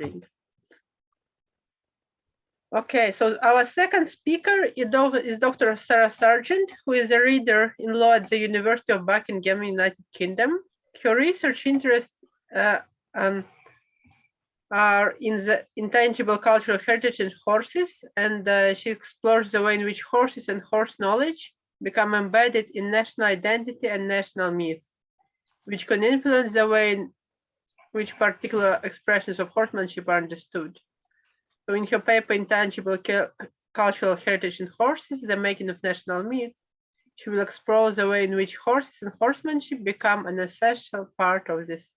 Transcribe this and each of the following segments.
offspring. Okay, so our second speaker is Dr. Sarah Sargent, who is a reader in law at the University of Buckingham, United Kingdom. Her research interests are in the intangible cultural heritage in horses, and she explores the way in which horses and horse knowledge become embedded in national identity and national myth, which can influence the way in which particular expressions of horsemanship are understood. So in her paper, Intangible Cultural Heritage in Horses, the Making of National Myth, she will explore the way in which horses and horsemanship become an essential part of this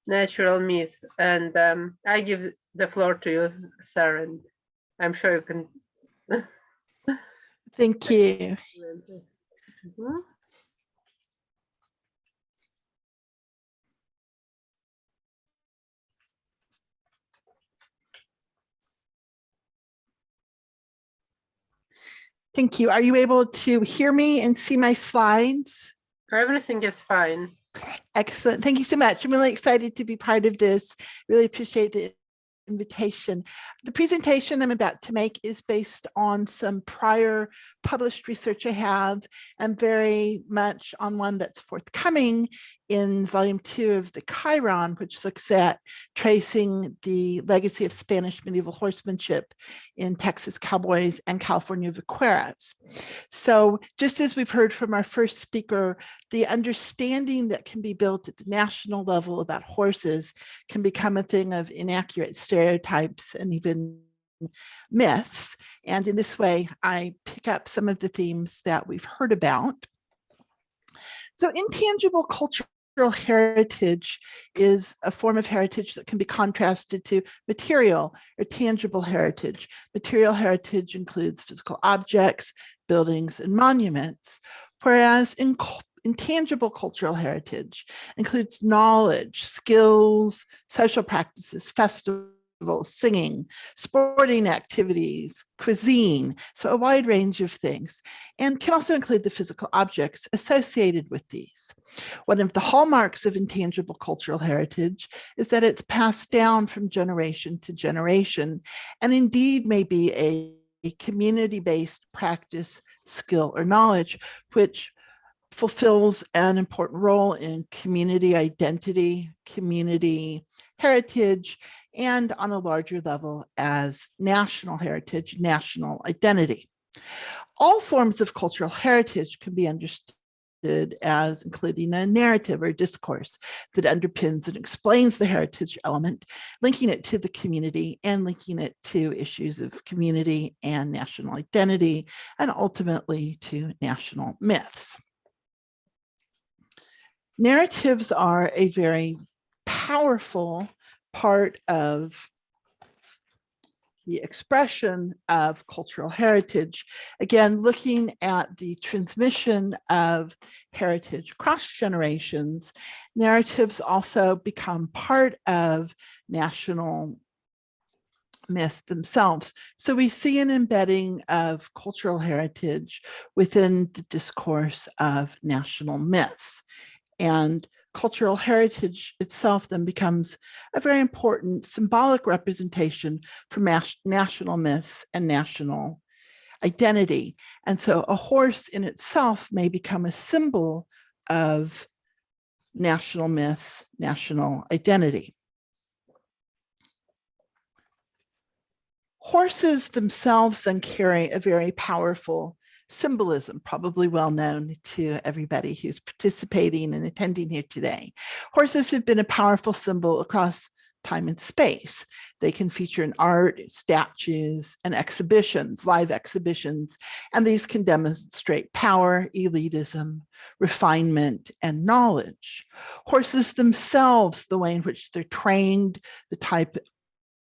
natural myth. And I give the floor to you, Sarah, and I'm sure you can. Thank you. Mm-hmm. Thank you. Are you able to hear me and see my slides? Everything is fine. Excellent. Thank you so much. I'm really excited to be part of this. Really appreciate the invitation. The presentation I'm about to make is based on some prior published research I have, and very much on one that's forthcoming in volume 2 of the Chiron, which looks at tracing the legacy of Spanish medieval horsemanship in Texas cowboys and California vaqueros. So just as we've heard from our first speaker, the understanding that can be built at the national level about horses can become a thing of inaccurate stereotypes and even myths. And in this way, I pick up some of the themes that we've heard about. So intangible cultural heritage is a form of heritage that can be contrasted to material or tangible heritage. Material heritage includes physical objects, buildings, and monuments, whereas intangible cultural heritage includes knowledge, skills, social practices, festivals, singing, sporting activities, cuisine, so a wide range of things, and can also include the physical objects associated with these. One of the hallmarks of intangible cultural heritage is that it's passed down from generation to generation, and indeed may be a community-based practice, skill, or knowledge, which fulfills an important role in community identity, community heritage, and on a larger level as national heritage, national identity. All forms of cultural heritage can be understood as including a narrative or discourse that underpins and explains the heritage element, linking it to the community and linking it to issues of community and national identity, and ultimately to national myths. Narratives are a very powerful part of the expression of cultural heritage. Again, looking at the transmission of heritage across generations, narratives also become part of national myths themselves. So we see an embedding of cultural heritage within the discourse of national myths. And cultural heritage itself then becomes a very important symbolic representation for national myths and national identity. And so a horse in itself may become a symbol of national myths, national identity. Horses themselves then carry a very powerful symbolism, probably well known to everybody who's participating and attending here today. Horses have been a powerful symbol across time and space. They can feature in art, statues, and exhibitions, live exhibitions, and these can demonstrate power, elitism, refinement, and knowledge. Horses themselves, the way in which they're trained, the type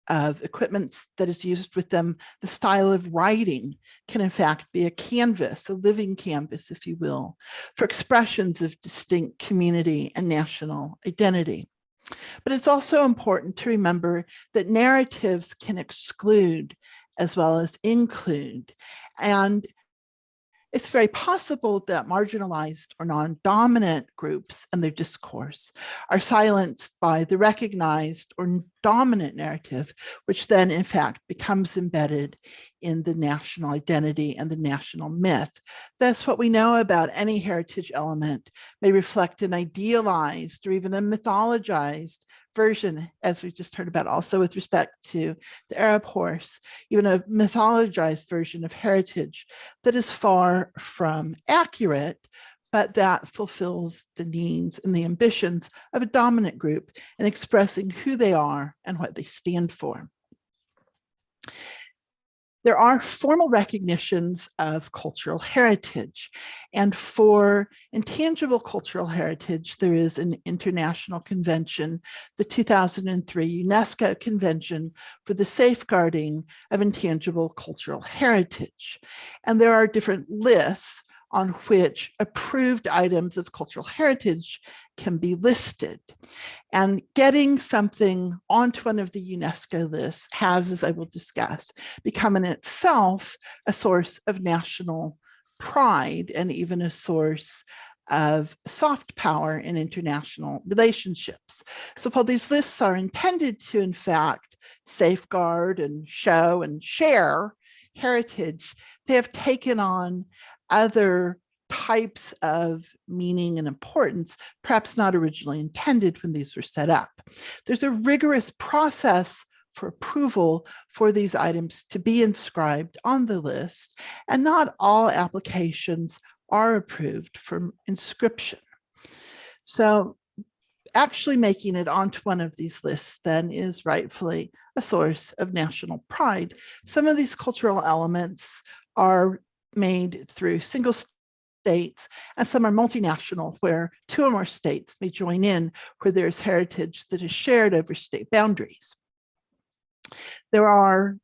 of equipment that is used with them, the style of riding can in fact be a canvas, a living canvas, if you will, for expressions of distinct community and national identity. But it's also important to remember that narratives can exclude as well as include. And it's very possible that marginalized or non-dominant groups and their discourse are silenced by the recognized or dominant narrative, which then in fact becomes embedded in the national identity and the national myth. Thus, what we know about any heritage element may reflect an idealized or even a mythologized version, as we just heard about also with respect to the Arab horse, even a mythologized version of heritage that is far from accurate, but that fulfills the needs and the ambitions of a dominant group in expressing who they are and what they stand for. There are formal recognitions of cultural heritage, and for intangible cultural heritage, there is an international convention, the 2003 UNESCO Convention for the Safeguarding of Intangible Cultural Heritage. And there are different lists on which approved items of cultural heritage can be listed. And getting something onto one of the UNESCO lists has, as I will discuss, become in itself a source of national pride and even a source of soft power in international relationships. So while these lists are intended to, in fact, safeguard and show and share heritage, they have taken on other types of meaning and importance, perhaps not originally intended when these were set up. There's a rigorous process for approval for these items to be inscribed on the list, and not all applications are approved for inscription. So actually making it onto one of these lists then is rightfully a source of national pride. Some of these cultural elements are made through single states, and some are multinational, where two or more states may join in, where there's heritage that is shared over state boundaries. There are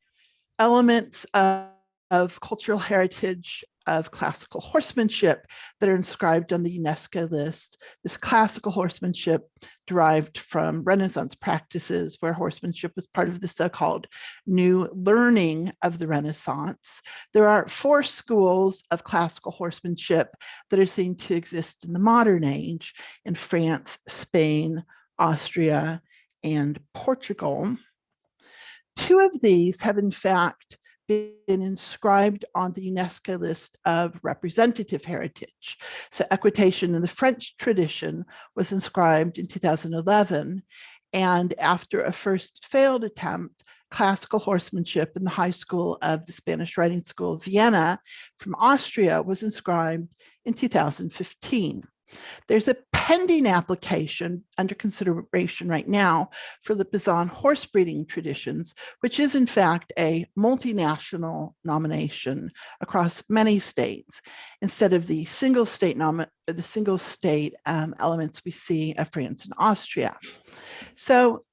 elements of cultural heritage of classical horsemanship that are inscribed on the UNESCO list. This classical horsemanship derived from Renaissance practices, where horsemanship was part of the so-called new learning of the Renaissance. There are 4 schools of classical horsemanship that are seen to exist in the modern age in France, Spain, Austria, and Portugal. 2 of these have in fact been inscribed on the UNESCO list of representative heritage. So equitation in the French tradition was inscribed in 2011, and after a first failed attempt, classical horsemanship in the High School of the Spanish Riding School of Vienna from Austria was inscribed in 2015. There's a pending application under consideration right now for the Bazan horse breeding traditions, which is in fact a multinational nomination across many states, instead of the single state elements we see of France and Austria. So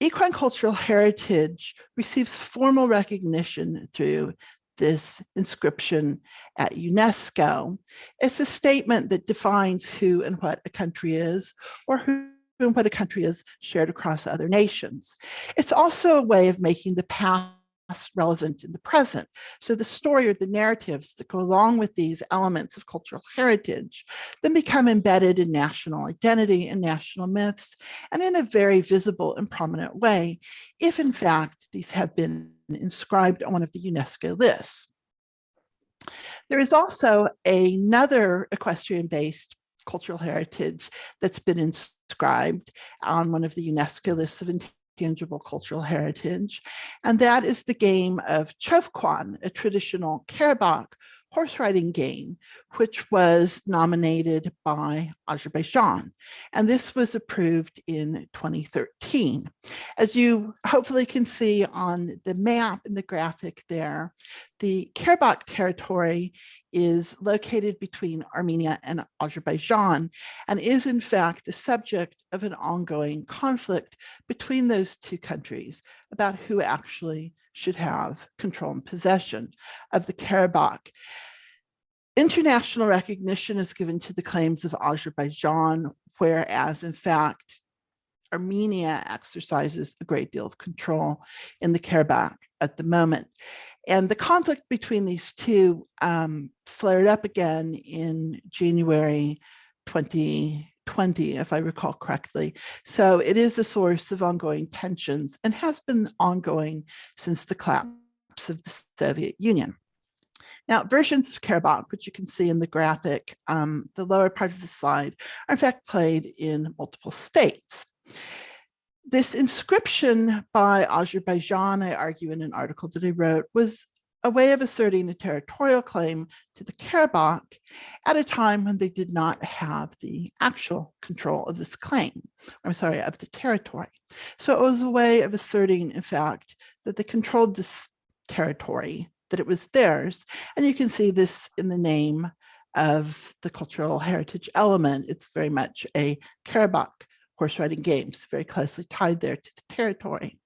equine cultural heritage receives formal recognition through this inscription at UNESCO. It's a statement that defines who and what a country is, or who and what a country is shared across other nations. It's also a way of making the past relevant in the present. So the story or the narratives that go along with these elements of cultural heritage then become embedded in national identity and national myths, and in a very visible and prominent way, if in fact these have been inscribed on one of the UNESCO lists. There is also another equestrian-based cultural heritage that's been inscribed on one of the UNESCO lists of intangible cultural heritage, and that is the game of Chövkwan, a traditional Karabakh horse riding game, which was nominated by Azerbaijan. And this was approved in 2013. As you hopefully can see on the map in the graphic there, the Karabakh territory is located between Armenia and Azerbaijan, and is in fact the subject of an ongoing conflict between those two countries about who actually should have control and possession of the Karabakh. International recognition is given to the claims of Azerbaijan, whereas in fact, Armenia exercises a great deal of control in the Karabakh at the moment. And the conflict between these two flared up again in January 2020, 1920, if I recall correctly. So it is a source of ongoing tensions and has been ongoing since the collapse of the Soviet Union. Now, versions of Karabakh, which you can see in the graphic, the lower part of the slide, are in fact played in multiple states. This inscription by Azerbaijan, I argue in an article that I wrote, was a way of asserting a territorial claim to the Karabakh at a time when they did not have the actual control of this claim, of the territory. So it was a way of asserting, in fact, that they controlled this territory, that it was theirs. And you can see this in the name of the cultural heritage element. It's very much a Karabakh horse riding games, very closely tied there to the territory.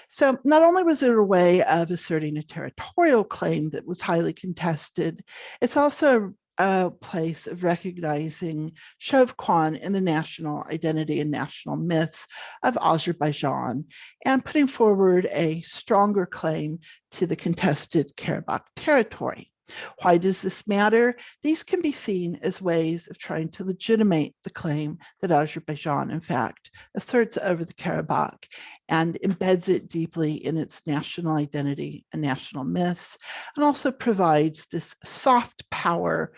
So not only was it a way of asserting a territorial claim that was highly contested, it's also a place of recognizing Shovkwan in the national identity and national myths of Azerbaijan and putting forward a stronger claim to the contested Karabakh territory. Why does this matter? These can be seen as ways of trying to legitimate the claim that Azerbaijan, in fact, asserts over the Karabakh and embeds it deeply in its national identity and national myths, and also provides this soft power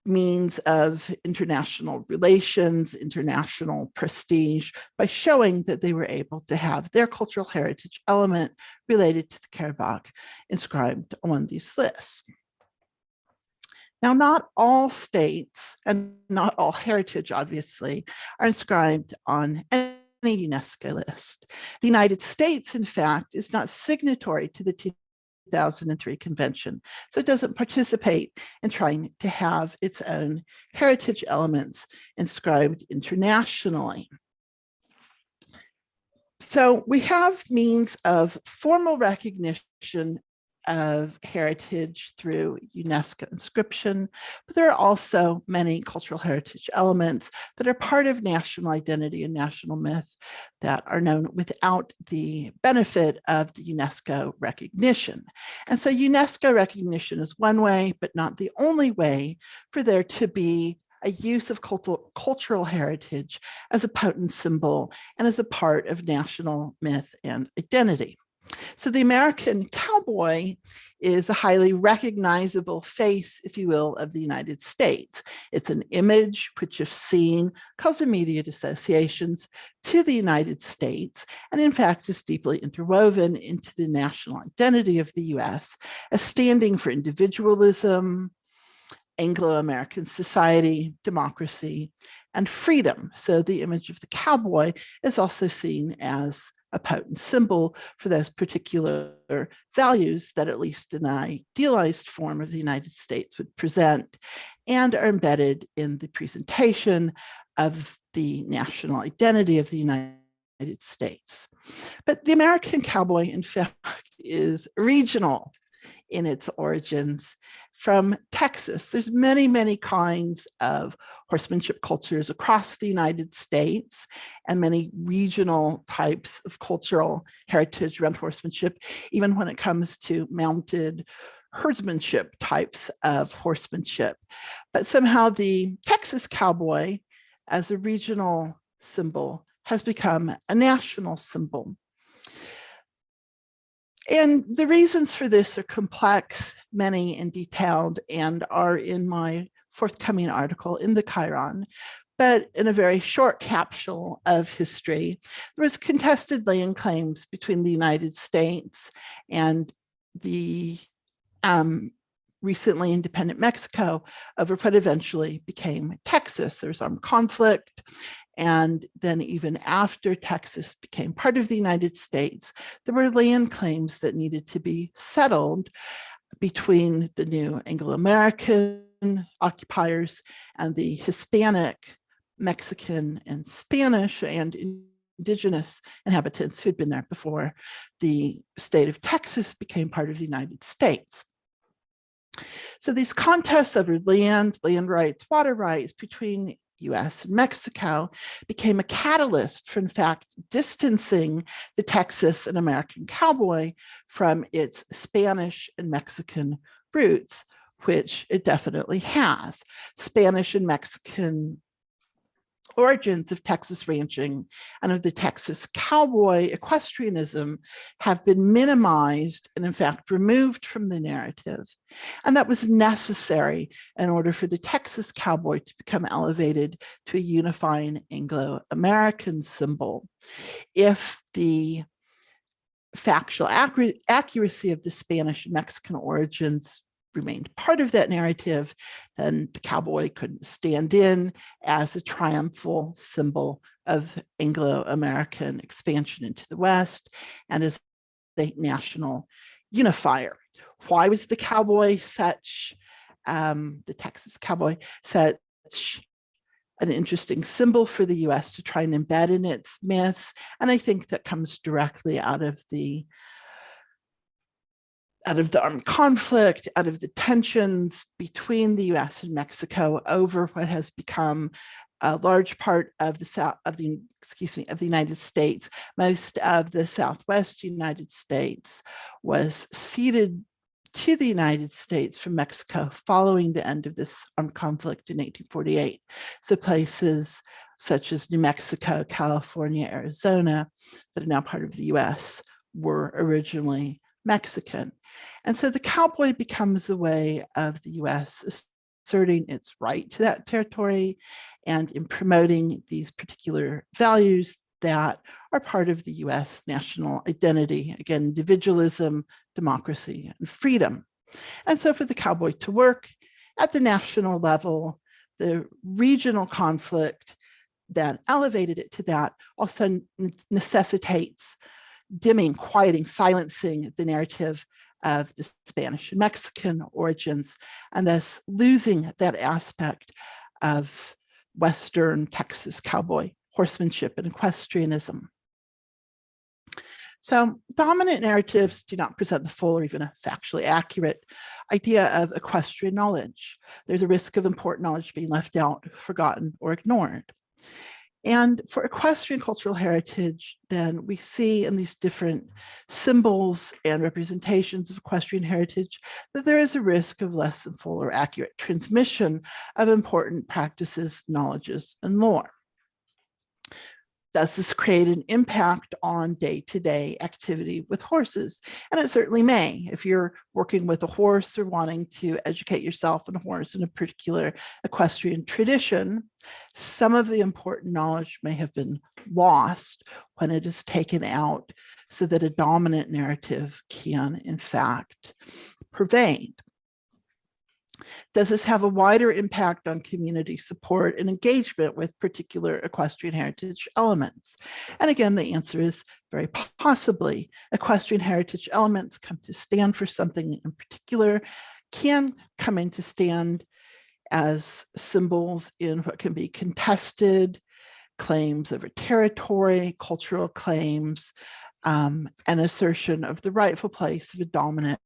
means of international relations, international prestige, by showing that they were able to have their cultural heritage element related to the Karabakh inscribed on these lists. Now, not all states and not all heritage, obviously, are inscribed on any UNESCO list. The United States, in fact, is not signatory to the 2003 convention, so it doesn't participate in trying to have its own heritage elements inscribed internationally. So we have means of formal recognition of heritage through UNESCO inscription, but there are also many cultural heritage elements that are part of national identity and national myth that are known without the benefit of the UNESCO recognition. And so UNESCO recognition is one way, but not the only way for there to be a use of cultural heritage as a potent symbol and as a part of national myth and identity. So the American cowboy is a highly recognizable face, if you will, of the United States. It's an image which, if seen, causes immediate associations to the United States, and in fact is deeply interwoven into the national identity of the US as standing for individualism, Anglo-American society, democracy, and freedom. So the image of the cowboy is also seen as a potent symbol for those particular values that at least an idealized form of the United States would present, and are embedded in the presentation of the national identity of the United States. But the American cowboy, in fact, is regional in its origins from Texas. There's many, many kinds of horsemanship cultures across the United States and many regional types of cultural heritage around horsemanship, even when it comes to mounted herdsmanship types of horsemanship. But somehow the Texas cowboy as a regional symbol has become a national symbol. And the reasons for this are complex, many and detailed, and are in my forthcoming article in the Chiron. But in a very short capsule of history, there was contested land claims between the United States and the recently independent Mexico over what eventually became Texas. There was armed conflict. And then even after Texas became part of the United States, there were land claims that needed to be settled between the new Anglo-American occupiers and the Hispanic, Mexican, and Spanish and indigenous inhabitants who had been there before the state of Texas became part of the United States. So these contests over land rights, water rights between US and Mexico became a catalyst for, in fact, distancing the Texas and American cowboy from its Spanish and Mexican roots, which it definitely has. Spanish and Mexican origins of Texas ranching and of the Texas cowboy equestrianism have been minimized and in fact removed from the narrative. And that was necessary in order for the Texas cowboy to become elevated to a unifying Anglo-American symbol. If the factual accuracy of the Spanish and Mexican origins remained part of that narrative, then the cowboy could stand in as a triumphal symbol of Anglo-American expansion into the West and as a national unifier. Why was the cowboy such, the Texas cowboy, such an interesting symbol for the US to try and embed in its myths? And I think that comes directly out of the armed conflict, out of the tensions between the US and Mexico over what has become a large part of the United States. Most of the Southwest United States was ceded to the United States from Mexico following the end of this armed conflict in 1848. So places such as New Mexico, California, Arizona, that are now part of the US, were originally Mexican. And so the cowboy becomes a way of the US asserting its right to that territory and in promoting these particular values that are part of the US national identity. Again, individualism, democracy, and freedom. And so for the cowboy to work at the national level, the regional conflict that elevated it to that also necessitates dimming, quieting, silencing the narrative of the Spanish and Mexican origins, and thus losing that aspect of Western Texas cowboy horsemanship and equestrianism. So dominant narratives do not present the full or even a factually accurate idea of equestrian knowledge. There's a risk of important knowledge being left out, forgotten, or ignored. And for equestrian cultural heritage, then we see in these different symbols and representations of equestrian heritage that there is a risk of less than full or accurate transmission of important practices, knowledges, and lore. Does this create an impact on day-to-day activity with horses? And it certainly may. If you're working with a horse or wanting to educate yourself on a horse in a particular equestrian tradition, some of the important knowledge may have been lost when it is taken out so that a dominant narrative can, in fact, pervade. Does this have a wider impact on community support and engagement with particular equestrian heritage elements? And again, the answer is very possibly. Equestrian heritage elements come to stand for something in particular, can come in to stand as symbols in what can be contested claims over territory, cultural claims, and assertion of the rightful place of a dominant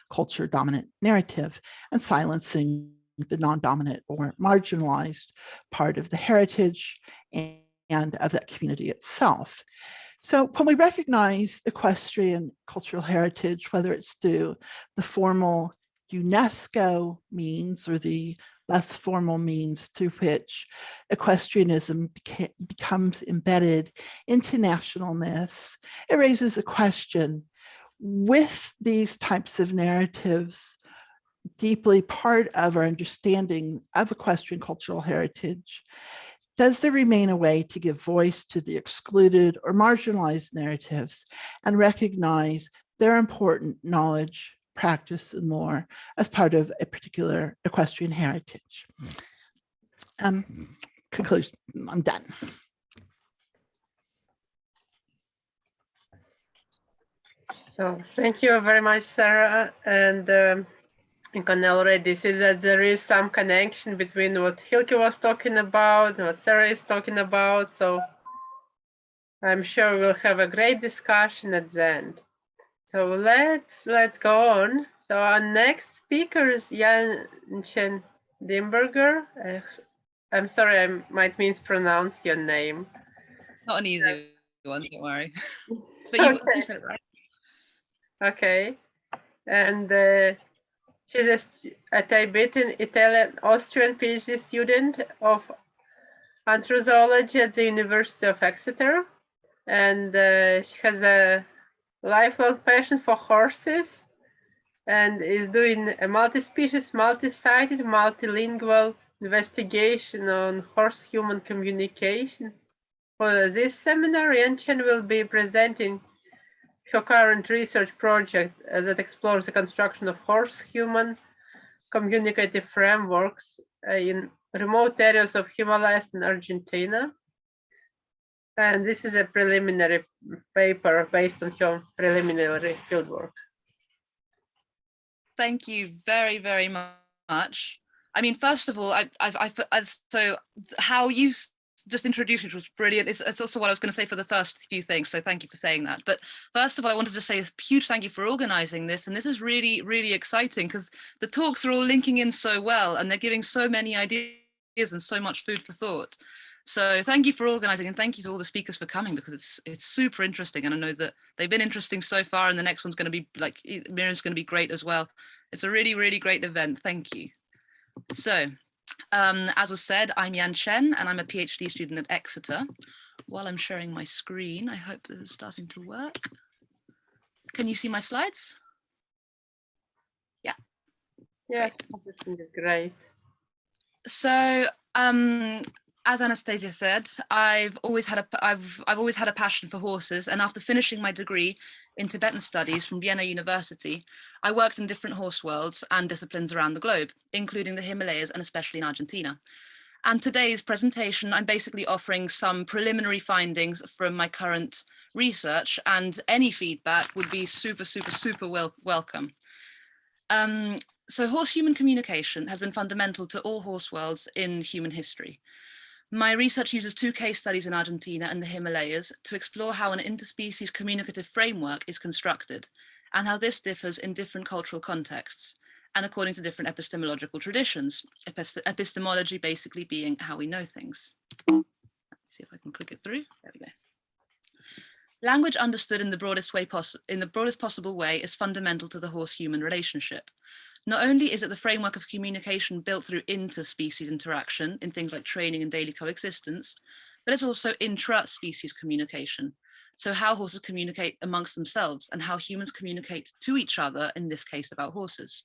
culture, dominant narrative, and silencing the non-dominant or marginalized part of the heritage and of that community itself. So when we recognize equestrian cultural heritage, whether it's through the formal UNESCO means or the less formal means through which equestrianism becomes embedded into national myths, it raises a question: with these types of narratives deeply part of our understanding of equestrian cultural heritage, does there remain a way to give voice to the excluded or marginalized narratives and recognize their important knowledge, practice, and lore as part of a particular equestrian heritage? Conclusion, I'm done. So thank you very much, Sarah. And you can already see that there is some connection between what Hylke was talking about and what Sarah is talking about. So I'm sure we'll have a great discussion at the end. So let's go on. So our next speaker is Janchen Dimberger. I'm sorry, I might mispronounce your name. Not an easy one, don't worry. But you said it right. Okay. And she's a Tibetan Italian Austrian PhD student of anthropology at the University of Exeter, and she has a lifelong passion for horses and is doing a multi-species, multi-sited, multilingual investigation on horse-human communication. For this seminar, Yan-Chen will be presenting her current research project that explores the construction of horse-human communicative frameworks in remote areas of Himalayas and Argentina. And this is a preliminary paper based on her preliminary fieldwork. Thank you very, very much. I mean, first of all, so how you just introduced, which was brilliant. It's also what I was going to say for the first few things. So thank you for saying that. But first of all, I wanted to say a huge thank you for organizing this. And this is really, really exciting because the talks are all linking in so well and they're giving so many ideas and so much food for thought. So thank you for organizing, and thank you to all the speakers for coming, because it's super interesting. And I know that they've been interesting so far, and the next one's going to be like, Miriam's going to be great as well. It's a really, really great event. Thank you. So as was said, I'm Yan-Chen, and I'm a PhD student at Exeter. While I'm sharing my screen, I hope this is starting to work. Can you see my slides? Yeah. Yes, this is great. So as Anastasia said, I've always had a passion for horses, and after finishing my degree in Tibetan studies from Vienna University, I worked in different horse worlds and disciplines around the globe, including the Himalayas and especially in Argentina. And today's presentation, I'm basically offering some preliminary findings from my current research, and any feedback would be super, super, super welcome. So horse-human communication has been fundamental to all horse worlds in human history. My research uses 2 case studies in Argentina and the Himalayas to explore how an interspecies communicative framework is constructed and how this differs in different cultural contexts and according to different epistemological traditions. Epistemology basically being how we know things. Let's see if I can click it through. There we go. Language understood in the broadest possible way is fundamental to the horse-human relationship. Not only is it the framework of communication built through interspecies interaction in things like training and daily coexistence, but it's also intra-species communication. So how horses communicate amongst themselves and how humans communicate to each other, in this case about horses.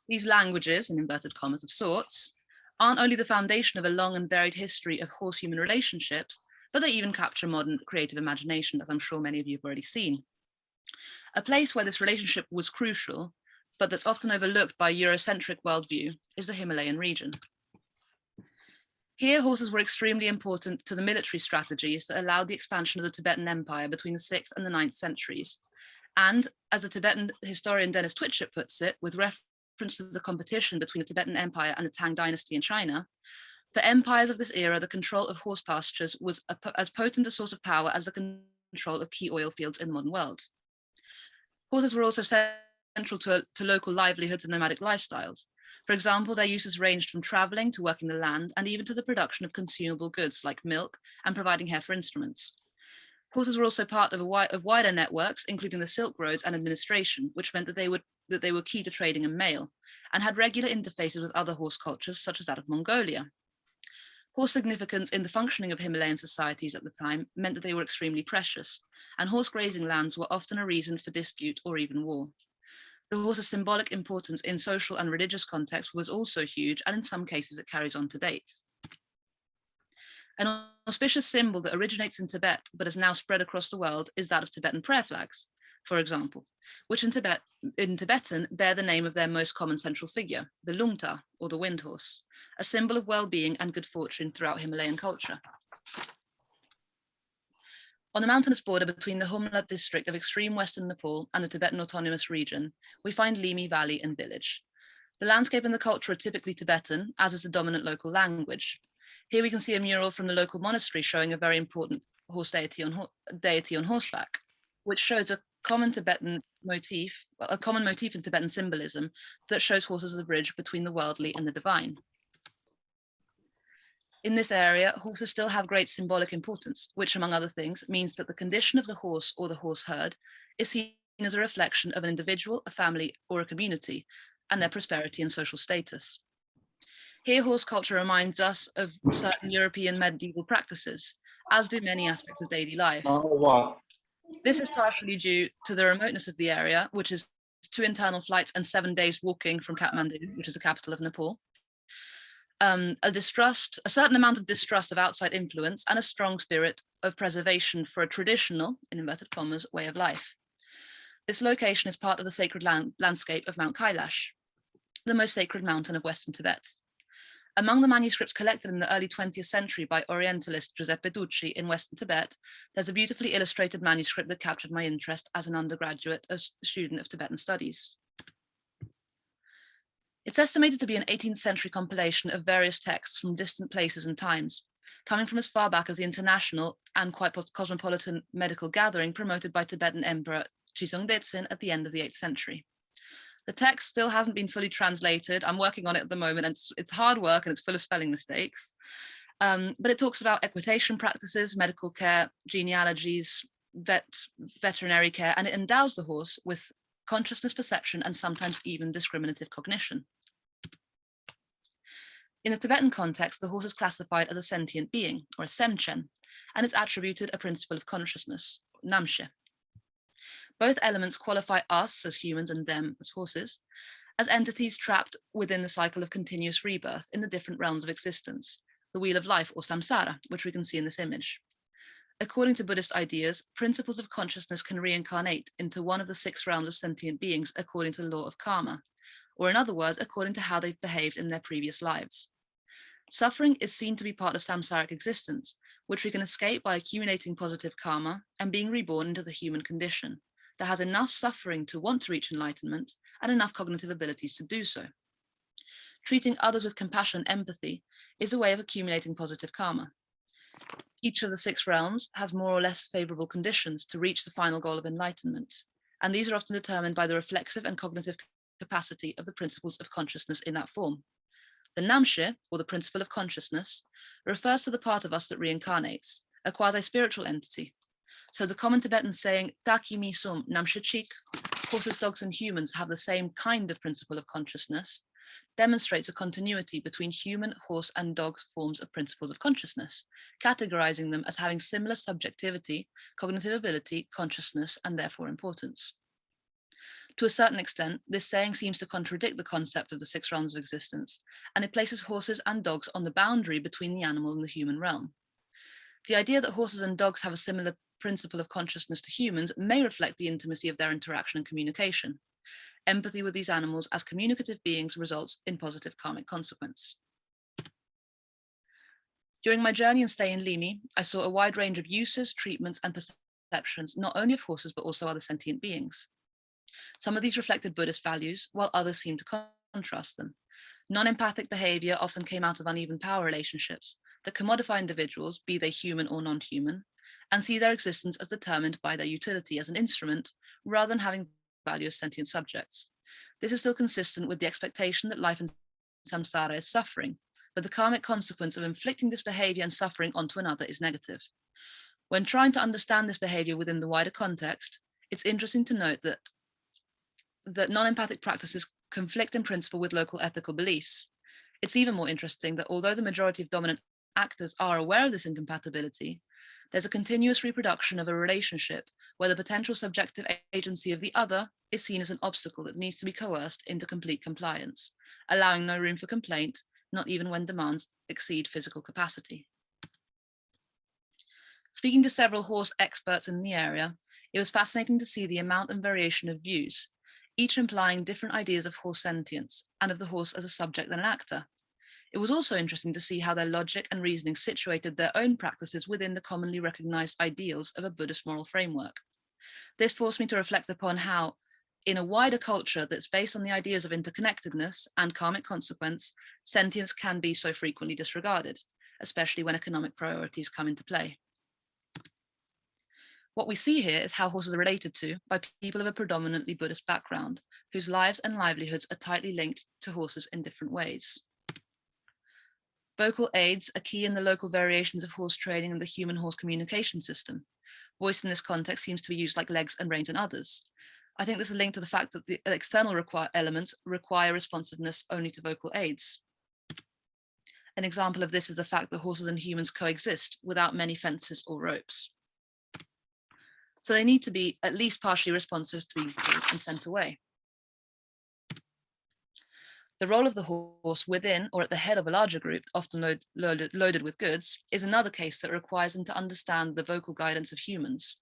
These languages, in inverted commas of sorts, aren't only the foundation of a long and varied history of horse-human relationships, but they even capture modern creative imagination, as I'm sure many of you have already seen. A place where this relationship was crucial, but that's often overlooked by Eurocentric worldview, is the Himalayan region. Here, horses were extremely important to the military strategies that allowed the expansion of the Tibetan Empire between the 6th and the 9th centuries. And as the Tibetan historian Dennis Twitchett puts it, with reference to the competition between the Tibetan Empire and the Tang dynasty in China, for empires of this era, the control of horse pastures was as potent a source of power as the control of key oil fields in the modern world. Horses were also central to local livelihoods and nomadic lifestyles. For example, their uses ranged from traveling to working the land and even to the production of consumable goods like milk and providing hair for instruments. Horses were also part of wider networks, including the Silk Roads and administration, which meant that they were key to trading and mail, and had regular interfaces with other horse cultures, such as that of Mongolia. Horse significance in the functioning of Himalayan societies at the time meant that they were extremely precious, and horse grazing lands were often a reason for dispute or even war. The horse's symbolic importance in social and religious contexts was also huge, and in some cases it carries on to date. An auspicious symbol that originates in Tibet but has now spread across the world is that of Tibetan prayer flags, for example, which in Tibetan bear the name of their most common central figure, the Lungta, or the wind horse, a symbol of well-being and good fortune throughout Himalayan culture. On the mountainous border between the Humla district of extreme western Nepal and the Tibetan Autonomous Region, we find Limi Valley and village. The landscape and the culture are typically Tibetan, as is the dominant local language. Here we can see a mural from the local monastery showing a very important horse deity on horseback, which shows a common motif in Tibetan symbolism that shows horses as a bridge between the worldly and the divine. In this area, horses still have great symbolic importance, which, among other things, means that the condition of the horse or the horse herd is seen as a reflection of an individual, a family, or a community, and their prosperity and social status. Here, horse culture reminds us of certain European medieval practices, as do many aspects of daily life. This is partially due to the remoteness of the area, which is 2 internal flights and 7 days walking from Kathmandu, which is the capital of Nepal. A certain amount of distrust of outside influence, and a strong spirit of preservation for a traditional, in inverted commas, way of life. This location is part of the sacred landscape of Mount Kailash, the most sacred mountain of Western Tibet. Among the manuscripts collected in the early 20th century by Orientalist Giuseppe Ducci in Western Tibet, there's a beautifully illustrated manuscript that captured my interest as an undergraduate, student of Tibetan studies. It's estimated to be an 18th century compilation of various texts from distant places and times, coming from as far back as the international and quite cosmopolitan medical gathering promoted by Tibetan Emperor Chizong Detsen at the end of the 8th century. The text still hasn't been fully translated. I'm working on it at the moment, and it's hard work and it's full of spelling mistakes. But it talks about equitation practices, medical care, genealogies, veterinary care, and it endows the horse with consciousness, perception, and sometimes even discriminative cognition. In the Tibetan context, the horse is classified as a sentient being, or a semchen, and it's attributed a principle of consciousness, namshe. Both elements qualify us as humans and them as horses, as entities trapped within the cycle of continuous rebirth in the different realms of existence, the wheel of life, or samsara, which we can see in this image. According to Buddhist ideas, principles of consciousness can reincarnate into one of the 6 realms of sentient beings according to the law of karma, or in other words, according to how they've behaved in their previous lives. Suffering is seen to be part of samsaric existence, which we can escape by accumulating positive karma and being reborn into the human condition that has enough suffering to want to reach enlightenment and enough cognitive abilities to do so. Treating others with compassion and empathy is a way of accumulating positive karma. Each of the 6 realms has more or less favorable conditions to reach the final goal of enlightenment, and these are often determined by the reflexive and cognitive capacity of the principles of consciousness in that form. The namshe, or the principle of consciousness, refers to the part of us that reincarnates, a quasi-spiritual entity. So the common Tibetan saying, Taki mi sum namshe chik, horses, dogs, and humans have the same kind of principle of consciousness, demonstrates a continuity between human, horse, and dog forms of principles of consciousness, categorizing them as having similar subjectivity, cognitive ability, consciousness, and therefore importance. To a certain extent, this saying seems to contradict the concept of the 6 realms of existence, and it places horses and dogs on the boundary between the animal and the human realm. The idea that horses and dogs have a similar principle of consciousness to humans may reflect the intimacy of their interaction and communication. Empathy with these animals as communicative beings results in positive karmic consequence. During my journey and stay in Limi, I saw a wide range of uses, treatments, and perceptions, not only of horses, but also other sentient beings. Some of these reflected Buddhist values, while others seemed to contrast them. Non-empathic behavior often came out of uneven power relationships that commodify individuals, be they human or non-human, and see their existence as determined by their utility as an instrument, rather than having value as sentient subjects. This is still consistent with the expectation that life in samsara is suffering, but the karmic consequence of inflicting this behavior and suffering onto another is negative. When trying to understand this behavior within the wider context, it's interesting to note that non-empathic practices conflict in principle with local ethical beliefs. It's even more interesting that although the majority of dominant actors are aware of this incompatibility, there's a continuous reproduction of a relationship where the potential subjective agency of the other is seen as an obstacle that needs to be coerced into complete compliance, allowing no room for complaint, not even when demands exceed physical capacity. Speaking to several horse experts in the area, it was fascinating to see the amount and variation of views, each implying different ideas of horse sentience and of the horse as a subject and an actor. It was also interesting to see how their logic and reasoning situated their own practices within the commonly recognized ideals of a Buddhist moral framework. This forced me to reflect upon how, in a wider culture that's based on the ideas of interconnectedness and karmic consequence, sentience can be so frequently disregarded, especially when economic priorities come into play. What we see here is how horses are related to by people of a predominantly Buddhist background, whose lives and livelihoods are tightly linked to horses in different ways. Vocal aids are key in the local variations of horse training and the human-horse communication system. Voice in this context seems to be used like legs and reins in others. I think this is linked to the fact that the external elements require responsiveness only to vocal aids. An example of this is the fact that horses and humans coexist without many fences or ropes. So they need to be at least partially responsive to be pulled and sent away. The role of the horse within or at the head of a larger group, often loaded with goods, is another case that requires them to understand the vocal guidance of humans.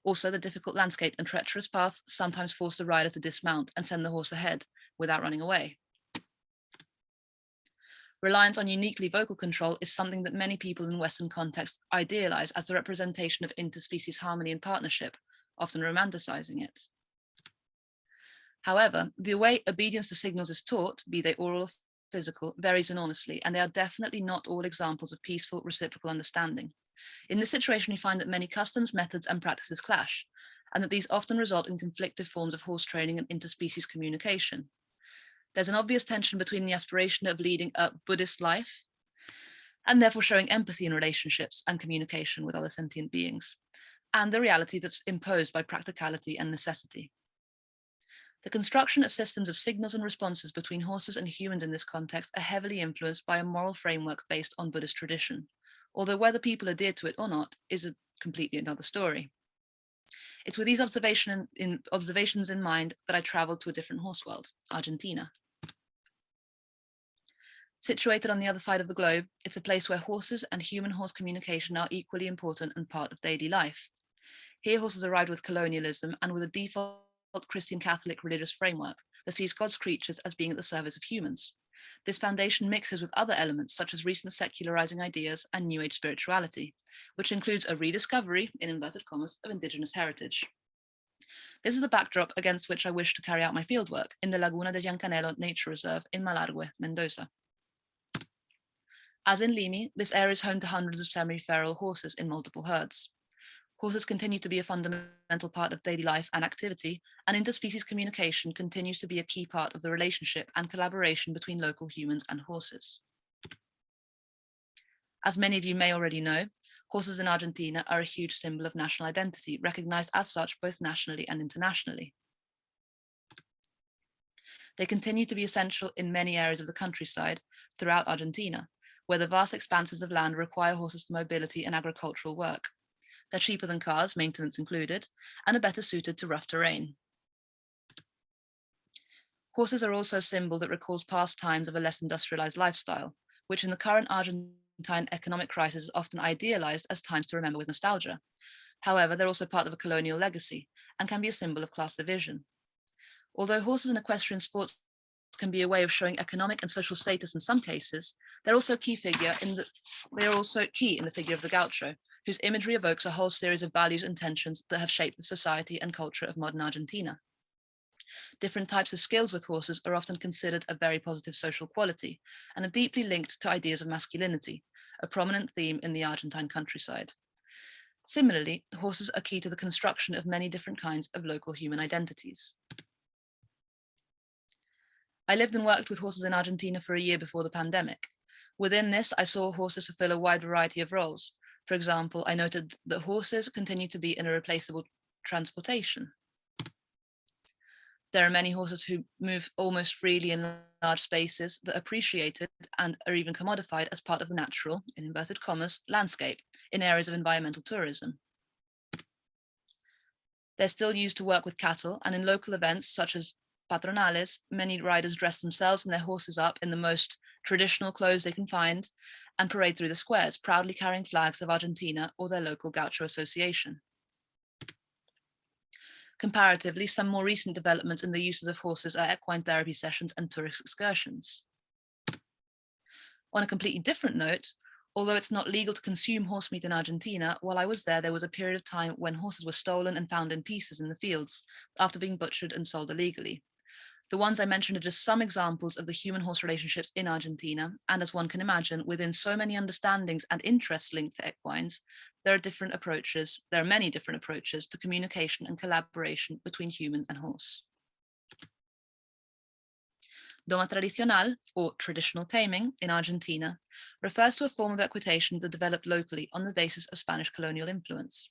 Also, the difficult landscape and treacherous paths sometimes force the rider to dismount and send the horse ahead without running away. Reliance on uniquely vocal control is something that many people in Western contexts idealize as the representation of interspecies harmony and partnership, often romanticizing it. However, the way obedience to signals is taught, be they oral or physical, varies enormously, and they are definitely not all examples of peaceful reciprocal understanding. In this situation, we find that many customs, methods, and practices clash, and that these often result in conflicted forms of horse training and interspecies communication. There's an obvious tension between the aspiration of leading a Buddhist life and therefore showing empathy in relationships and communication with other sentient beings, and the reality that's imposed by practicality and necessity. The construction of systems of signals and responses between horses and humans in this context are heavily influenced by a moral framework based on Buddhist tradition, although whether people adhere to it or not is a completely another story. It's with these observations in mind that I traveled to a different horse world, Argentina. Situated on the other side of the globe, it's a place where horses and human-horse communication are equally important and part of daily life. Here, horses arrived with colonialism and with a default Christian Catholic religious framework that sees God's creatures as being at the service of humans. This foundation mixes with other elements such as recent secularizing ideas and New Age spirituality, which includes a rediscovery, in inverted commas, of indigenous heritage. This is the backdrop against which I wish to carry out my fieldwork in the Laguna de Llancanelo Nature Reserve in Malargüe, Mendoza. As in Limi, this area is home to hundreds of semi-feral horses in multiple herds. Horses continue to be a fundamental part of daily life and activity, and interspecies communication continues to be a key part of the relationship and collaboration between local humans and horses. As many of you may already know, horses in Argentina are a huge symbol of national identity, recognized as such both nationally and internationally. They continue to be essential in many areas of the countryside throughout Argentina, where the vast expanses of land require horses for mobility and agricultural work. They're cheaper than cars, maintenance included, and are better suited to rough terrain. Horses are also a symbol that recalls past times of a less industrialized lifestyle, which in the current Argentine economic crisis is often idealized as times to remember with nostalgia. However, they're also part of a colonial legacy and can be a symbol of class division. Although horses in equestrian sports can be a way of showing economic and social status in some cases, they're also key in the figure of the gaucho, whose imagery evokes a whole series of values and tensions that have shaped the society and culture of modern Argentina. Different types of skills with horses are often considered a very positive social quality and are deeply linked to ideas of masculinity, a prominent theme in the Argentine countryside. Similarly, horses are key to the construction of many different kinds of local human identities. I lived and worked with horses in Argentina for a year before the pandemic. Within this, I saw horses fulfill a wide variety of roles. For example, I noted that horses continue to be an irreplaceable transportation. There are many horses who move almost freely in large spaces that are appreciated and are even commodified as part of the natural, in inverted commas, landscape in areas of environmental tourism. They're still used to work with cattle, and in local events such as patronales, many riders dress themselves and their horses up in the most traditional clothes they can find and parade through the squares, proudly carrying flags of Argentina or their local gaucho association. Comparatively, some more recent developments in the uses of horses are equine therapy sessions and tourist excursions. On a completely different note, although it's not legal to consume horse meat in Argentina, while I was there was a period of time when horses were stolen and found in pieces in the fields after being butchered and sold illegally. The ones I mentioned are just some examples of the human-horse relationships in Argentina, and as one can imagine, within so many understandings and interests linked to equines, there are many different approaches to communication and collaboration between human and horse. Doma tradicional, or traditional taming, in Argentina, refers to a form of equitation that developed locally on the basis of Spanish colonial influence.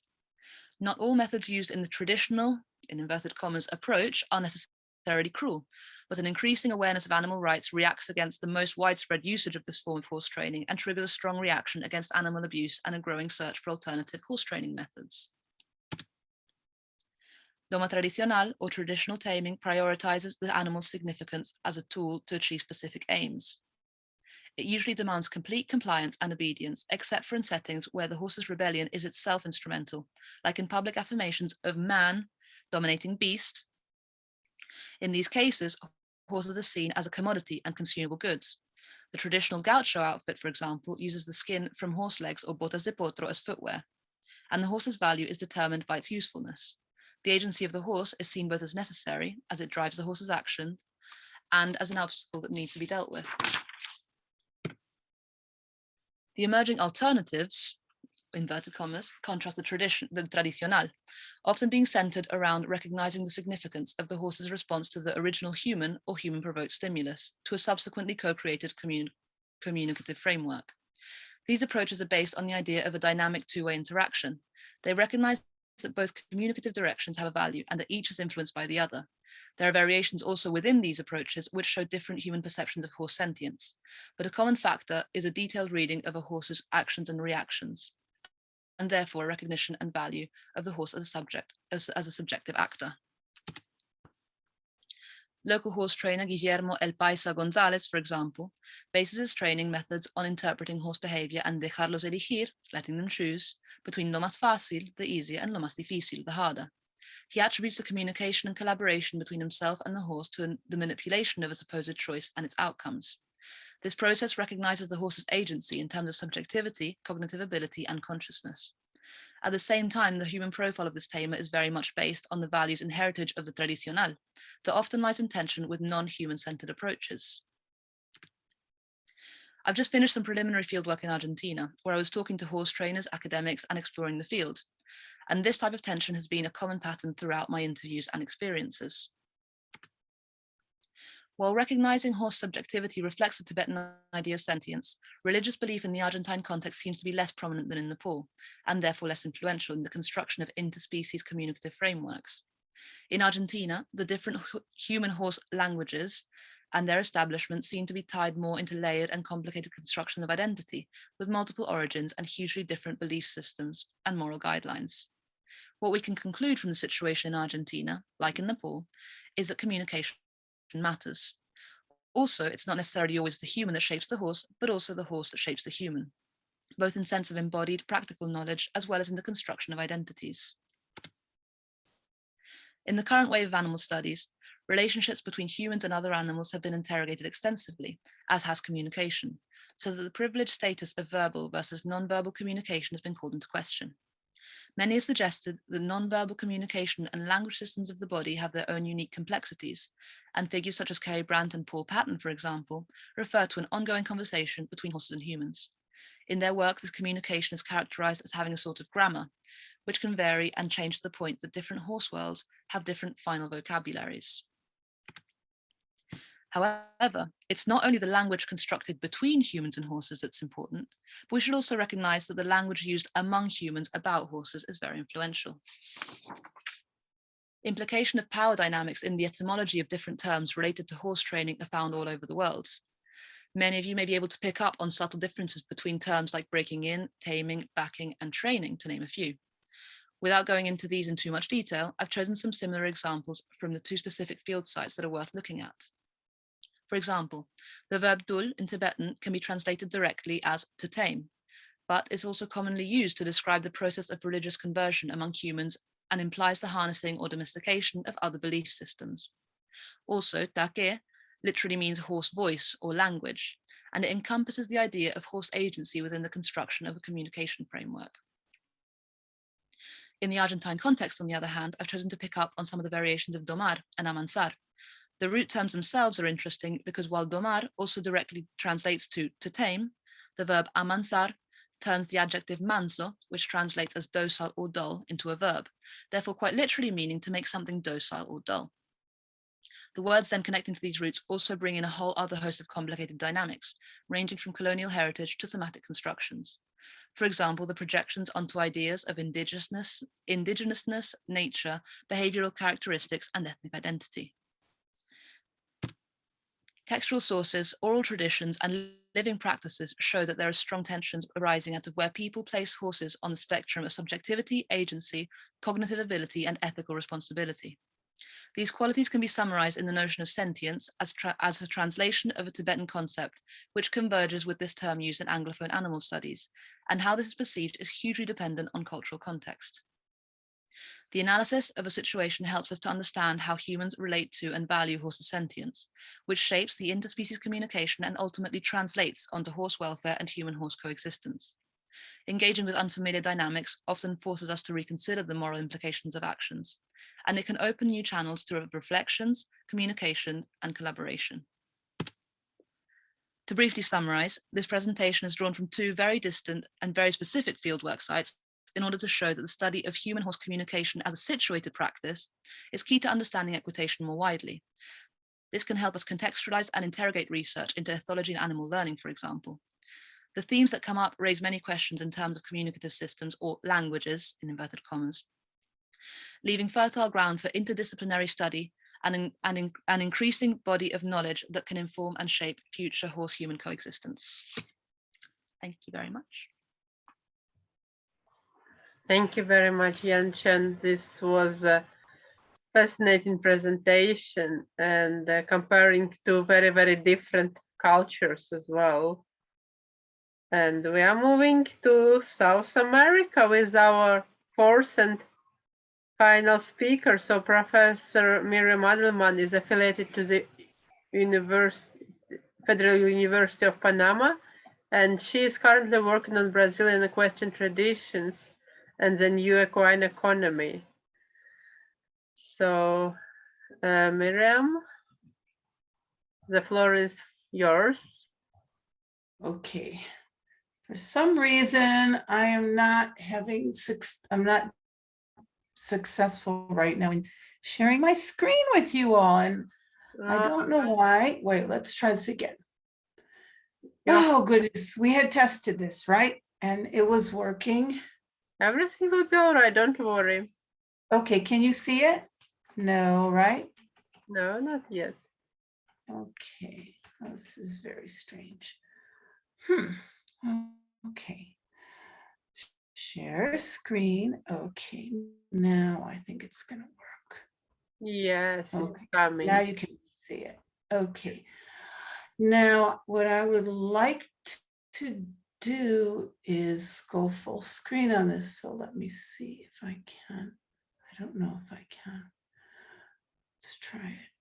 Not all methods used in the traditional, in inverted commas, approach are necessarily necessarily cruel, but an increasing awareness of animal rights reacts against the most widespread usage of this form of horse training and triggers a strong reaction against animal abuse and a growing search for alternative horse training methods. Doma tradicional, or traditional taming, prioritizes the animal's significance as a tool to achieve specific aims. It usually demands complete compliance and obedience, except for in settings where the horse's rebellion is itself instrumental, like in public affirmations of man dominating beast. In these cases, horses are seen as a commodity and consumable goods. The traditional gaucho outfit, for example, uses the skin from horse legs or botas de potro as footwear, and the horse's value is determined by its usefulness. The agency of the horse is seen both as necessary, as it drives the horse's actions, and as an obstacle that needs to be dealt with. The emerging alternatives, inverted commas, contrast the tradicional, often being centered around recognizing the significance of the horse's response to the original human or human-provoked stimulus to a subsequently co-created communicative framework. These approaches are based on the idea of a dynamic two-way interaction. They recognize that both communicative directions have a value and that each is influenced by the other. There are variations also within these approaches which show different human perceptions of horse sentience, but a common factor is a detailed reading of a horse's actions and reactions, and therefore a recognition and value of the horse as a subject, as a subjective actor. Local horse trainer Guillermo El Paisa Gonzalez, for example, bases his training methods on interpreting horse behavior and dejarlos elegir, letting them choose, between lo más fácil, the easier, and lo más difícil, the harder. He attributes the communication and collaboration between himself and the horse to the manipulation of a supposed choice and its outcomes. This process recognizes the horse's agency in terms of subjectivity, cognitive ability, and consciousness. At the same time, the human profile of this tamer is very much based on the values and heritage of the tradicional, that often lies in tension with non-human-centered approaches. I've just finished some preliminary fieldwork in Argentina, where I was talking to horse trainers, academics, and exploring the field. And this type of tension has been a common pattern throughout my interviews and experiences. While recognizing horse subjectivity reflects the Tibetan idea of sentience, religious belief in the Argentine context seems to be less prominent than in Nepal, and therefore less influential in the construction of interspecies communicative frameworks. In Argentina, the different human-horse languages and their establishment seem to be tied more into layered and complicated construction of identity, with multiple origins and hugely different belief systems and moral guidelines. What we can conclude from the situation in Argentina, like in Nepal, is that communication matters. Also, it's not necessarily always the human that shapes the horse, but also the horse that shapes the human, both in sense of embodied practical knowledge, as well as in the construction of identities. In the current wave of animal studies, relationships between humans and other animals have been interrogated extensively, as has communication, so that the privileged status of verbal versus non-verbal communication has been called into question. Many have suggested that non-verbal communication and language systems of the body have their own unique complexities, and figures such as Cary Brandt and Paul Patton, for example, refer to an ongoing conversation between horses and humans. In their work, this communication is characterized as having a sort of grammar, which can vary and change to the point that different horse worlds have different final vocabularies. However, it's not only the language constructed between humans and horses that's important, but we should also recognize that the language used among humans about horses is very influential. Implication of power dynamics in the etymology of different terms related to horse training are found all over the world. Many of you may be able to pick up on subtle differences between terms like breaking in, taming, backing, and training, to name a few. Without going into these in too much detail, I've chosen some similar examples from the two specific field sites that are worth looking at. For example, the verb dul in Tibetan can be translated directly as to tame, but is also commonly used to describe the process of religious conversion among humans and implies the harnessing or domestication of other belief systems. Also, take literally means horse voice or language, and it encompasses the idea of horse agency within the construction of a communication framework. In the Argentine context, on the other hand, I've chosen to pick up on some of the variations of domar and amansar. The root terms themselves are interesting because while domar also directly translates to tame, the verb amansar turns the adjective manso, which translates as docile or dull, into a verb, therefore quite literally meaning to make something docile or dull. The words then connecting to these roots also bring in a whole other host of complicated dynamics, ranging from colonial heritage to thematic constructions. For example, the projections onto ideas of indigenousness, nature, behavioral characteristics, and ethnic identity. Textual sources, oral traditions, and living practices show that there are strong tensions arising out of where people place horses on the spectrum of subjectivity, agency, cognitive ability, and ethical responsibility. These qualities can be summarized in the notion of sentience as a translation of a Tibetan concept, which converges with this term used in Anglophone animal studies, and how this is perceived is hugely dependent on cultural context. The analysis of a situation helps us to understand how humans relate to and value horses' sentience, which shapes the interspecies communication and ultimately translates onto horse welfare and human-horse coexistence. Engaging with unfamiliar dynamics often forces us to reconsider the moral implications of actions, and it can open new channels to reflections, communication, and collaboration. To briefly summarize, this presentation is drawn from two very distant and very specific fieldwork sites in order to show that the study of human-horse communication as a situated practice is key to understanding equitation more widely. This can help us contextualize and interrogate research into ethology and animal learning, for example. The themes that come up raise many questions in terms of communicative systems or languages, in inverted commas, leaving fertile ground for interdisciplinary study and an increasing body of knowledge that can inform and shape future horse-human coexistence. Thank you very much. Thank you very much, Yan-Chen. This was a fascinating presentation and comparing two very, very different cultures as well. And we are moving to South America with our fourth and final speaker. So Professor Miriam Adelman is affiliated to the Federal University of Panama, and she is currently working on Brazilian equestrian traditions and the new equine economy. So, Miriam, the floor is yours. Okay. For some reason, I am not successful right now in sharing my screen with you all, and I don't know why. Wait, let's try this again. Yeah. Oh goodness, we had tested this, right? And it was working. Everything will be all right, don't worry. Okay, can you see it? No, right? No, not yet. Okay, this is very strange. Okay. Share screen. Okay, now I think it's gonna work. Yes, Okay, it's coming. now you can see it. Okay. Now, what I would like to do is go full screen on this. So let me see if I can. I don't know if I can. Let's try it.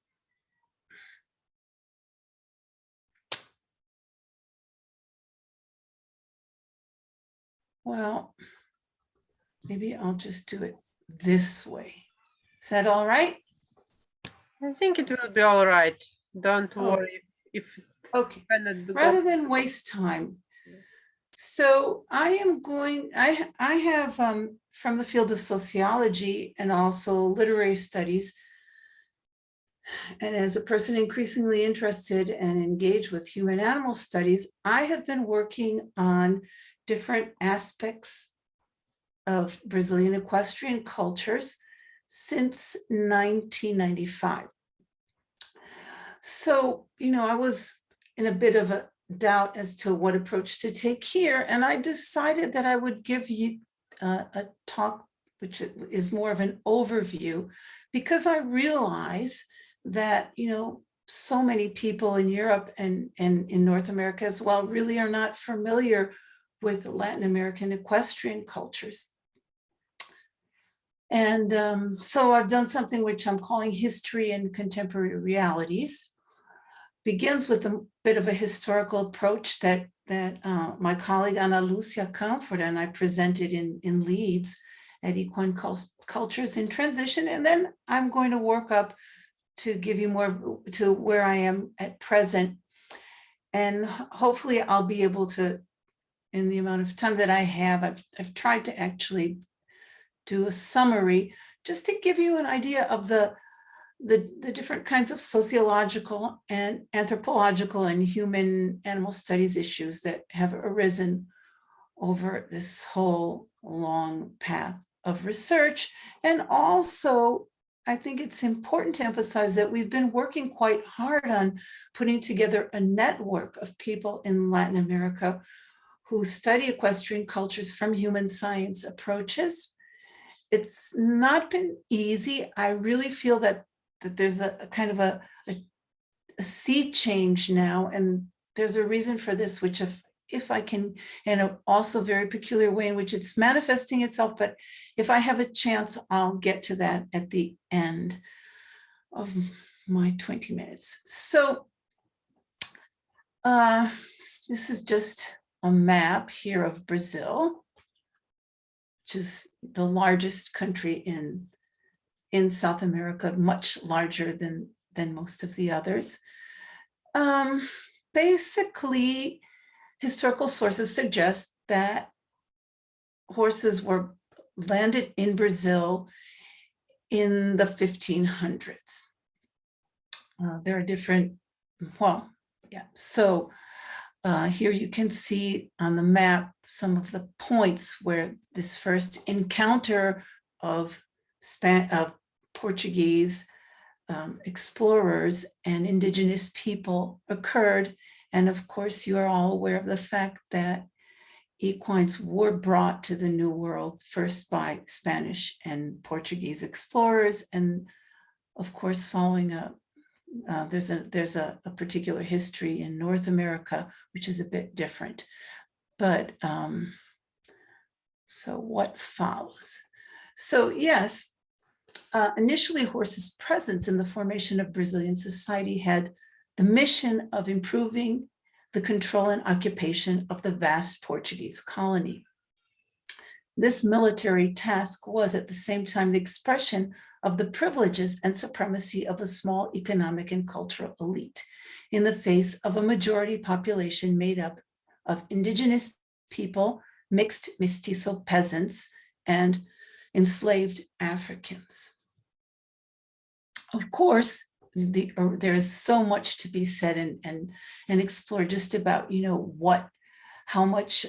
Well, maybe I'll just do it this way. Is that all right? I think it will be all right. Don't worry if Okay. cannot do Rather than waste time. So I have from the field of sociology and also literary studies, and as a person increasingly interested and engaged with human animal studies, I have been working on different aspects of Brazilian equestrian cultures since 1995. So, I was in a bit of a doubt as to what approach to take here, and I decided that I would give you a talk which is more of an overview, because I realize that so many people in Europe and in North America as well really are not familiar with Latin American equestrian cultures. And so I've done something which I'm calling History and Contemporary Realities. Begins with a bit of a historical approach that my colleague Ana Lucia Camford and I presented in Leeds at Equine Cultures in Transition. And then I'm going to work up to give you more to where I am at present. And hopefully I'll be able to, in the amount of time that I have, I've tried to actually do a summary just to give you an idea of the different kinds of sociological and anthropological and human animal studies issues that have arisen over this whole long path of research, and also I think it's important to emphasize that we've been working quite hard on putting together a network of people in Latin America who study equestrian cultures from human science approaches. It's not been easy. I really feel that there's a kind of a sea change now, and there's a reason for this, which if I can, in a also very peculiar way in which it's manifesting itself, but if I have a chance, I'll get to that at the end of my 20 minutes. So this is just a map here of Brazil, which is the largest country in South America, much larger than most of the others. Basically, historical sources suggest that horses were landed in Brazil in the 1500s. There are different, well, yeah. So here you can see on the map some of the points where this first encounter of Portuguese explorers and indigenous people occurred. And of course, you are all aware of the fact that equines were brought to the New World first by Spanish and Portuguese explorers. And of course, following there's a particular history in North America, which is a bit different. But so what follows? So yes, initially horses' presence in the formation of Brazilian society had the mission of improving the control and occupation of the vast Portuguese colony. This military task was at the same time the expression of the privileges and supremacy of a small economic and cultural elite in the face of a majority population made up of indigenous people, mixed mestizo peasants, and enslaved Africans. Of course, there's so much to be said and explored just about, how much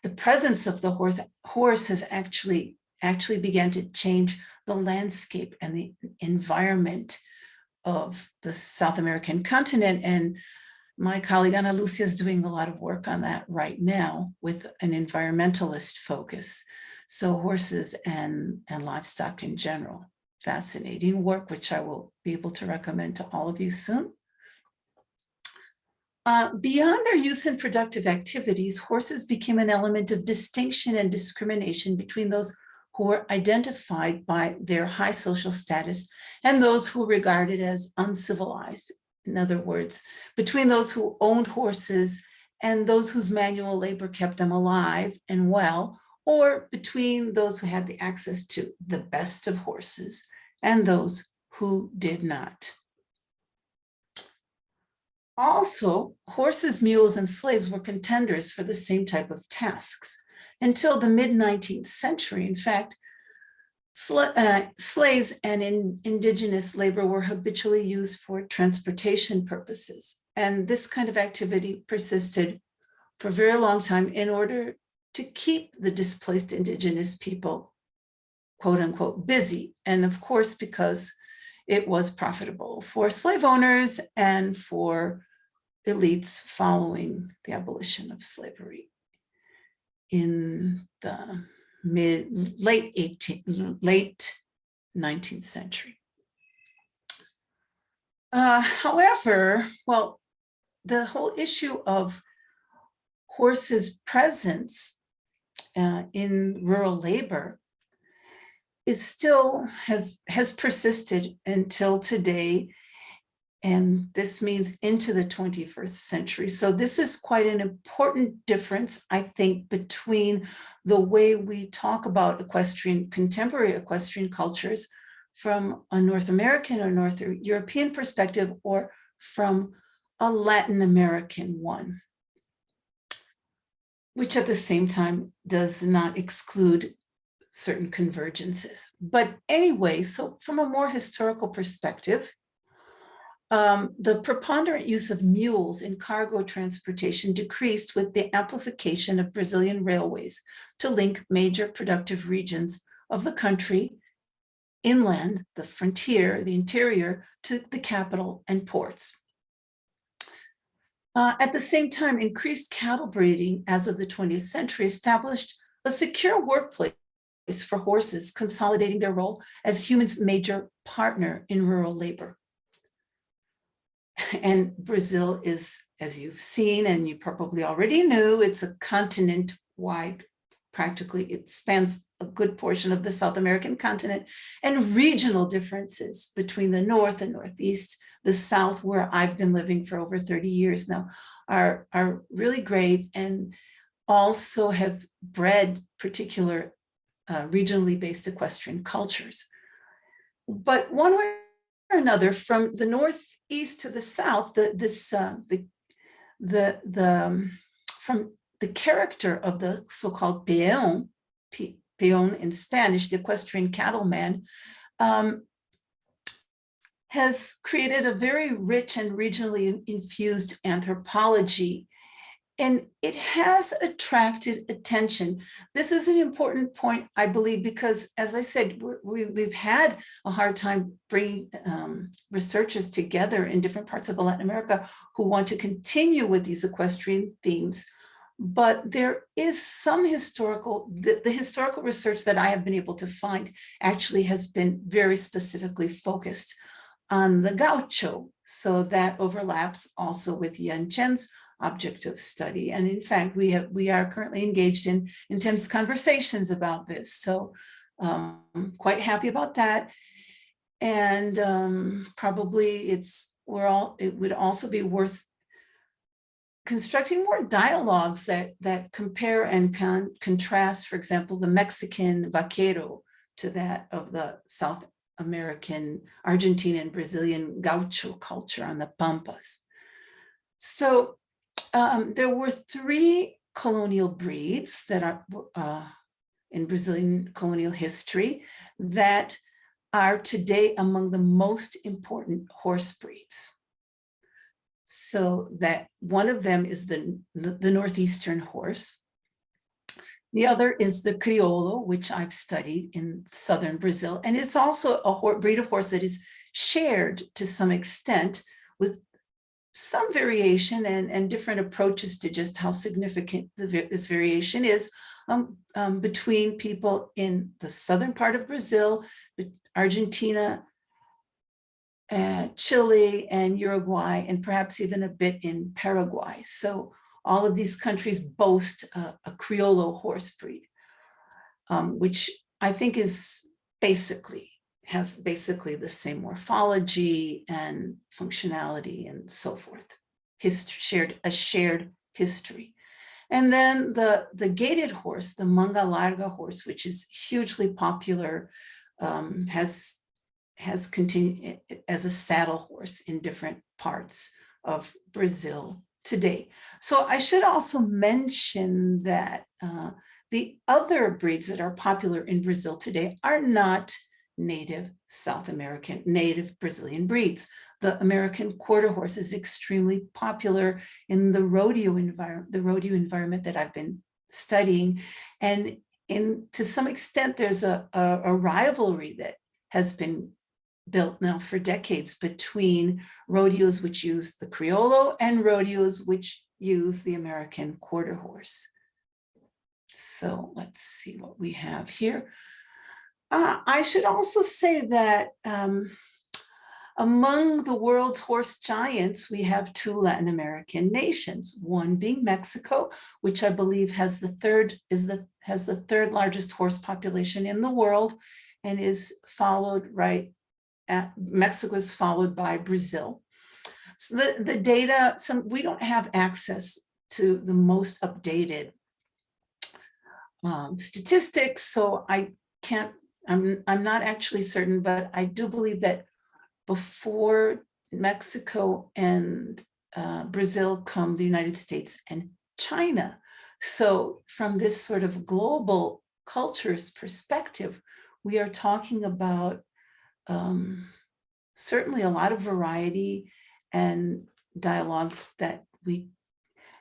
the presence of the horse has actually began to change the landscape and the environment of the South American continent. And my colleague Ana Lucia is doing a lot of work on that right now with an environmentalist focus. So horses and livestock in general. Fascinating work, which I will be able to recommend to all of you soon. Beyond their use in productive activities, horses became an element of distinction and discrimination between those who were identified by their high social status and those who were regarded as uncivilized. In other words, between those who owned horses and those whose manual labor kept them alive and well, or between those who had the access to the best of horses and those who did not. Also, horses, mules, and slaves were contenders for the same type of tasks. Until the mid-19th century, in fact, slaves and indigenous labor were habitually used for transportation purposes. And this kind of activity persisted for a very long time in order to keep the displaced indigenous people, quote unquote, busy. And of course, because it was profitable for slave owners and for elites following the abolition of slavery in the late 19th century. However, well, the whole issue of horses' presence in rural labor is still has persisted until today, and this means into the 21st century. So this is quite an important difference, I think, between the way we talk about contemporary equestrian cultures from a North American or North European perspective, or from a Latin American one, which at the same time does not exclude certain convergences. But anyway, so from a more historical perspective, the preponderant use of mules in cargo transportation decreased with the amplification of Brazilian railways to link major productive regions of the country inland, the frontier, the interior, to the capital and ports. At the same time, increased cattle breeding as of the 20th century established a secure workplace for horses, consolidating their role as humans' major partner in rural labor. And Brazil is, as you've seen, and you probably already knew, it's a continent-wide, practically, it spans a good portion of the South American continent, and regional differences between the North and Northeast, the South, where I've been living for over 30 years now, are really great, and also have bred particular regionally based equestrian cultures. But one way or another, from the Northeast to the South, from the character of the so-called peón in Spanish, the equestrian cattleman, has created a very rich and regionally infused anthropology, and it has attracted attention. This is an important point, I believe, because, as I said, we've had a hard time bringing researchers together in different parts of Latin America who want to continue with these equestrian themes. But there is some historical, the historical research that I have been able to find actually has been very specifically focused on the gaucho. So that overlaps also with Yan Chen's object of study. And in fact, we are currently engaged in intense conversations about this. So quite happy about that. And probably it would also be worth constructing more dialogues that compare and contrast, for example, the Mexican vaquero to that of the South American, Argentine, and Brazilian gaucho culture on the Pampas. So there were 3 colonial breeds that are in Brazilian colonial history that are today among the most important horse breeds. So that one of them is the Northeastern horse. The other is the Criollo, which I've studied in Southern Brazil. And it's also a breed of horse that is shared to some extent with some variation and different approaches to just how significant this variation is between people in the southern part of Brazil, Argentina, Chile, and Uruguay, and perhaps even a bit in Paraguay. So all of these countries boast a Criollo horse breed, which I think has basically the same morphology and functionality and so forth. A shared history. And then the gaited horse, the manga larga horse, which is hugely popular, has continued as a saddle horse in different parts of Brazil today. So I should also mention that the other breeds that are popular in Brazil today are not native Brazilian breeds. The American quarter horse is extremely popular in the rodeo environment that I've been studying. And to some extent, there's a rivalry that has been built now for decades between rodeos which use the Criollo and rodeos which use the American quarter horse. So let's see what we have here. I should also say that among the world's horse giants, we have 2 Latin American nations, one being Mexico, which I believe has the third largest horse population in the world, and is followed Mexico is followed by Brazil. So the data, we don't have access to the most updated statistics, so I'm not actually certain, but I do believe that before Mexico and Brazil come the United States and China. So from this sort of global cultures perspective, we are talking about certainly a lot of variety and dialogues that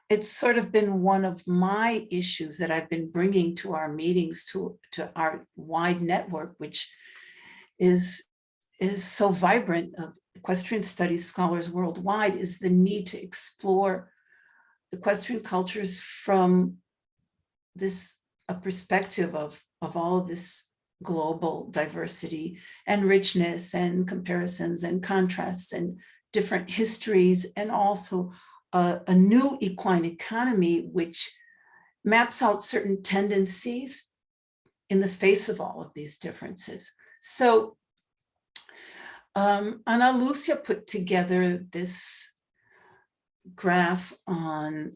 it's sort of been one of my issues that I've been bringing to our meetings, to our wide network, which is so vibrant of equestrian studies scholars worldwide is the need to explore equestrian cultures from a perspective of all of this global diversity and richness and comparisons and contrasts and different histories, and also a new equine economy which maps out certain tendencies in the face of all of these differences. So Ana Lucia put together this graph on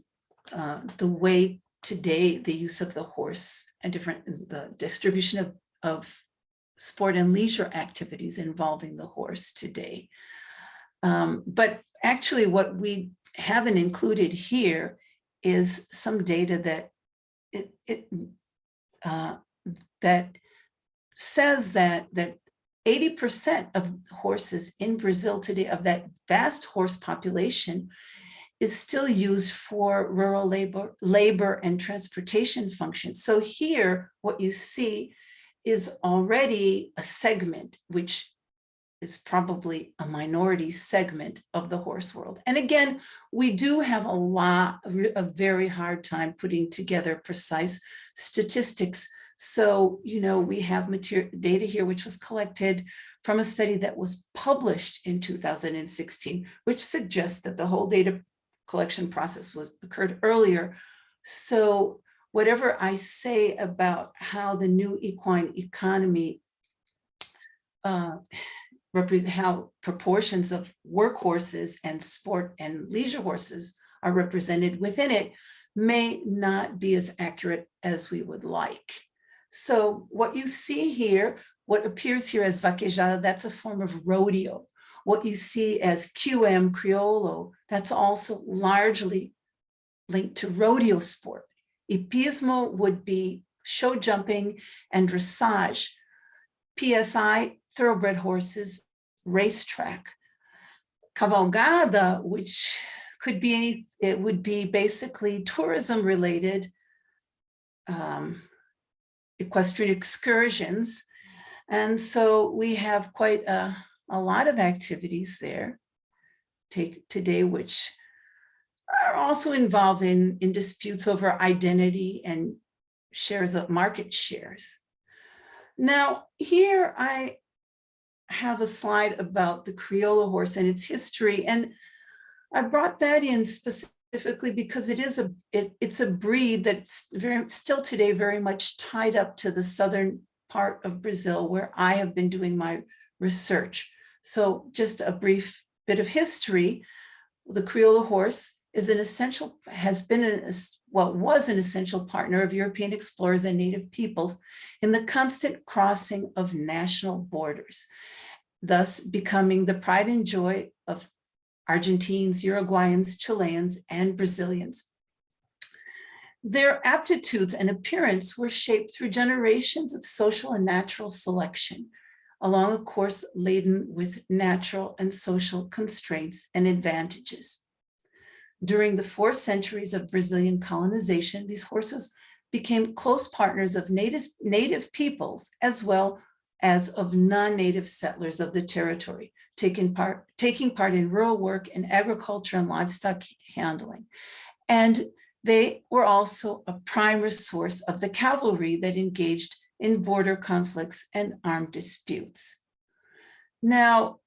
the way today the use of the horse and the distribution of sport and leisure activities involving the horse today. But actually what we haven't included here is some data that says that 80% of horses in Brazil today, of that vast horse population, is still used for rural labor and transportation functions. So here, what you see is already a segment, which is probably a minority segment of the horse world. And again, we do have a very hard time putting together precise statistics. So, we have data here, which was collected from a study that was published in 2016, which suggests that the whole data collection process occurred earlier. So whatever I say about how the new equine economy, how proportions of workhorses and sport and leisure horses are represented within it, may not be as accurate as we would like. So what you see here, what appears here as vaquejada, that's a form of rodeo. What you see as QM, criollo, that's also largely linked to rodeo sport. Hipismo would be show jumping and dressage. PSI, thoroughbred horses, racetrack. Cavalgada, which could be it would be basically tourism related equestrian excursions. And so we have quite a lot of activities there today, which are also involved in disputes over identity and shares of market shares. Now, here I have a slide about the Criollo horse and its history, and I brought that in specifically because it's a breed that's still today very much tied up to the southern part of Brazil, where I have been doing my research. So just a brief bit of history. The Criollo horse was an essential partner of European explorers and native peoples in the constant crossing of national borders, thus becoming the pride and joy of Argentines, Uruguayans, Chileans, and Brazilians. Their aptitudes and appearance were shaped through generations of social and natural selection, along a course laden with natural and social constraints and advantages. During the 4 centuries of Brazilian colonization, these horses became close partners of native peoples as well as of non-native settlers of the territory, taking part in rural work and agriculture and livestock handling. And they were also a prime resource of the cavalry that engaged in border conflicts and armed disputes. Now,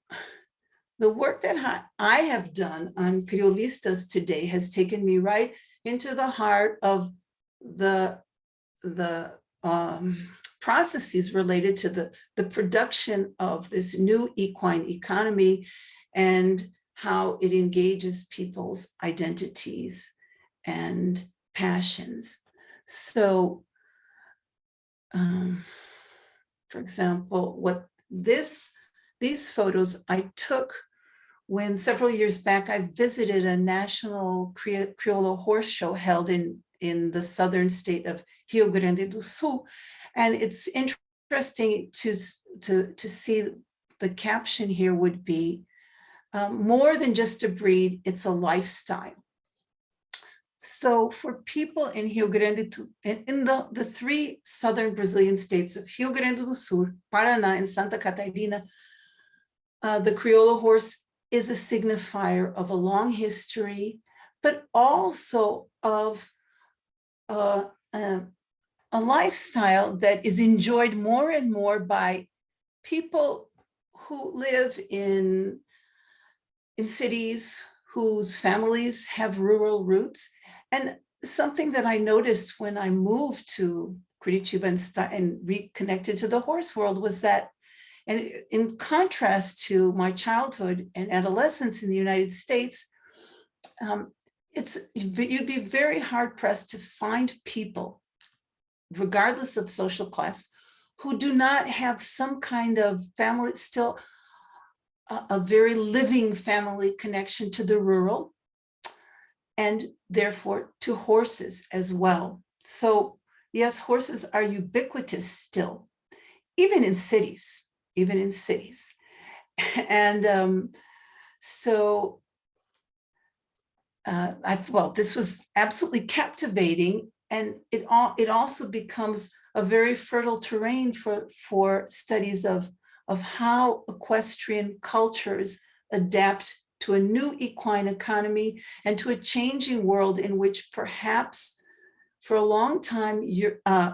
the work that I have done on criollistas today has taken me right into the heart of the processes related to the production of this new equine economy and how it engages people's identities and passions. So, for example, these photos I took when several years back I visited a national Criollo horse show held in the southern state of Rio Grande do Sul. And it's interesting to see the caption here would be more than just a breed, it's a lifestyle. So for people in Rio Grande do in the three southern Brazilian states of Rio Grande do Sul, Paraná, and Santa Catarina, the Crioulo horse is a signifier of a long history, but also of a lifestyle that is enjoyed more and more by people who live in cities, whose families have rural roots. And something that I noticed when I moved to Curitiba and reconnected to the horse world was that, and in contrast to my childhood and adolescence in the United States, you'd be very hard pressed to find people, regardless of social class, who do not have some kind of family, still a very living family connection to the rural, and therefore to horses as well. So yes, horses are ubiquitous still, even in cities. And this was absolutely captivating, and it also becomes a very fertile terrain for studies of how equestrian cultures adapt to a new equine economy and to a changing world in which perhaps for a long time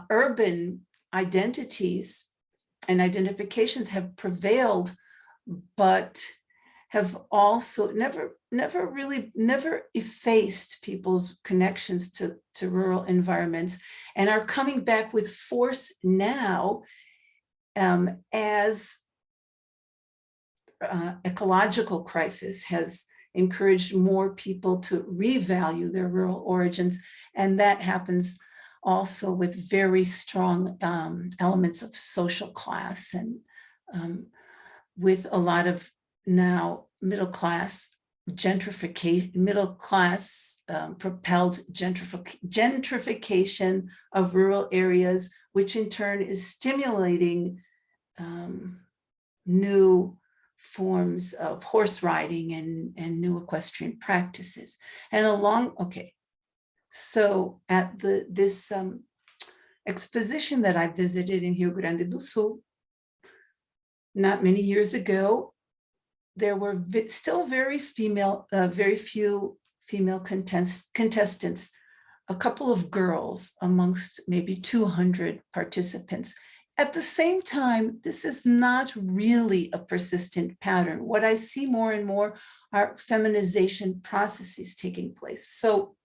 urban identities and identifications have prevailed, but have also never effaced people's connections to rural environments, and are coming back with force now as ecological crisis has encouraged more people to revalue their rural origins. And that happens also with very strong elements of social class, and with a lot of now middle class propelled gentrification of rural areas, which in turn is stimulating new forms of horse riding and new equestrian practices. And so at this exposition that I visited in Rio Grande do Sul not many years ago, there were still very few female contestants, a couple of girls amongst maybe 200 participants. At the same time, this is not really a persistent pattern. What I see more and more are feminization processes taking place. So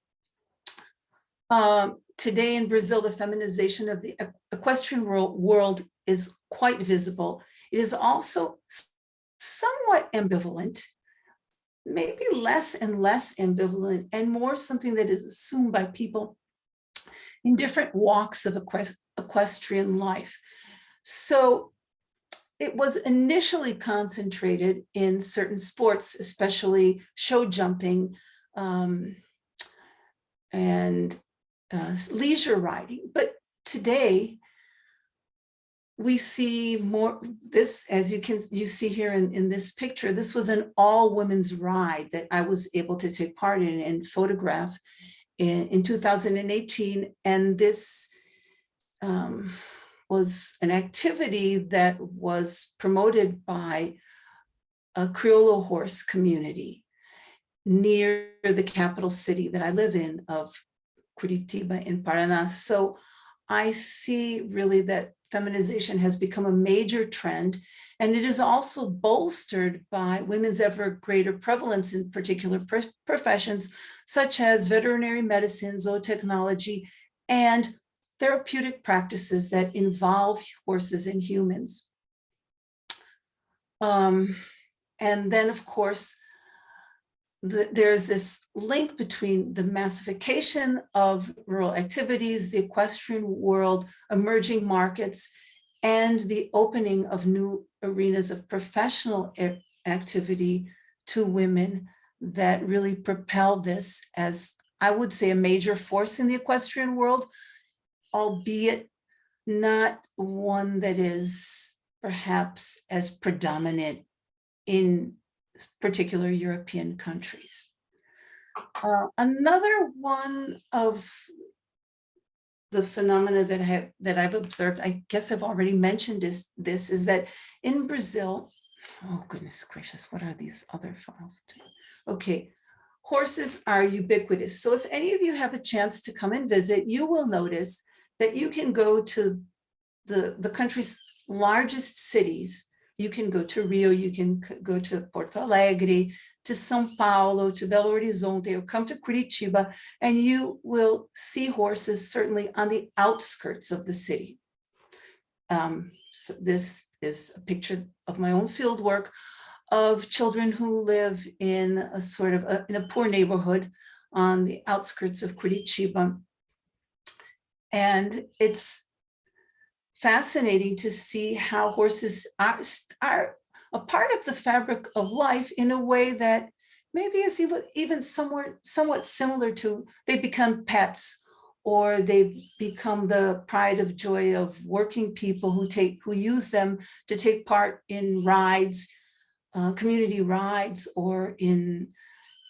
today in Brazil, the feminization of the equestrian world is quite visible. It is also somewhat ambivalent, maybe less and less ambivalent, and more something that is assumed by people in different walks of equestrian life. So it was initially concentrated in certain sports, especially show jumping and leisure riding. But today, we see more, this, as you see here in this picture, this was an all women's ride that I was able to take part in and photograph in 2018. And this was an activity that was promoted by a Crioulo horse community near the capital city that I live in of Curitiba in Paraná. So I see really that feminization has become a major trend, and it is also bolstered by women's ever greater prevalence in particular professions such as veterinary medicine, zootechnology, and therapeutic practices that involve horses and humans. And then, of course, there's this link between the massification of rural activities, the equestrian world, emerging markets, and the opening of new arenas of professional activity to women that really propel this as, I would say, a major force in the equestrian world, albeit not one that is perhaps as predominant in particular European countries. Another one of the phenomena that I've observed, I guess I've already mentioned is that in Brazil, oh goodness gracious, what are these other files? Okay, horses are ubiquitous. So if any of you have a chance to come and visit, you will notice that you can go to the country's largest cities. You can go to Rio, you can go to Porto Alegre, to São Paulo, to Belo Horizonte, or come to Curitiba, and you will see horses certainly on the outskirts of the city. So this is a picture of my own field work of children who live in a sort of in a poor neighborhood on the outskirts of Curitiba. And it's fascinating to see how horses are a part of the fabric of life in a way that maybe is even somewhat similar to, they become pets, or they become the pride of joy of working people who use them to take part in rides, community rides, or in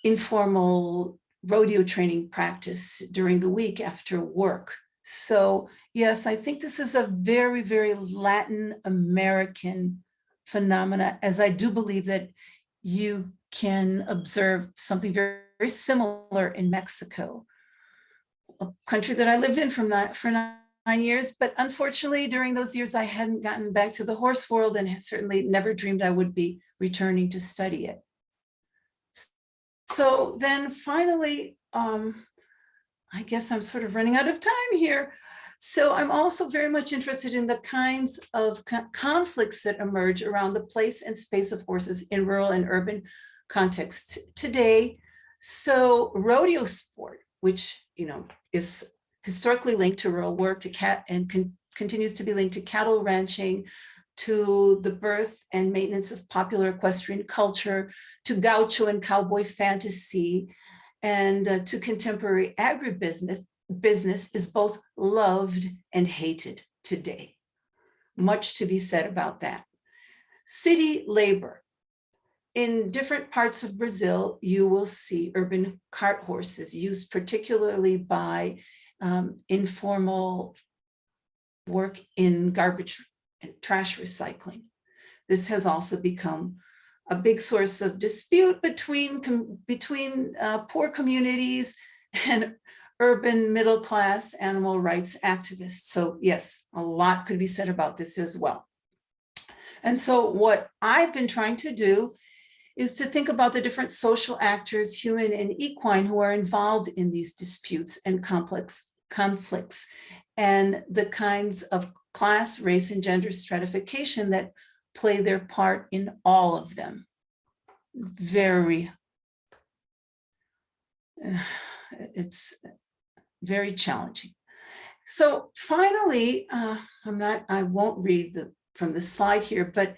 informal rodeo training practice during the week after work. So yes, I think this is a very, very Latin American phenomena, as I do believe that you can observe something very, very similar in Mexico, a country that I lived in for 9 years, but unfortunately during those years I hadn't gotten back to the horse world and had certainly never dreamed I would be returning to study it. So then finally, I guess I'm sort of running out of time here. So I'm also very much interested in the kinds of conflicts that emerge around the place and space of horses in rural and urban contexts today. So rodeo sport, which is historically linked to rural work, continues to be linked to cattle ranching, to the birth and maintenance of popular equestrian culture, to gaucho and cowboy fantasy, and to contemporary agribusiness, is both loved and hated today. Much to be said about that. City labor. In different parts of Brazil, you will see urban cart horses used particularly by informal work in garbage and trash recycling. This has also become a big source of dispute between poor communities and urban middle-class animal rights activists. So yes, a lot could be said about this as well. And so what I've been trying to do is to think about the different social actors, human and equine, who are involved in these disputes and complex conflicts, and the kinds of class, race, and gender stratification that play their part in all of them. It's very challenging. So finally, I won't read from the slide here, but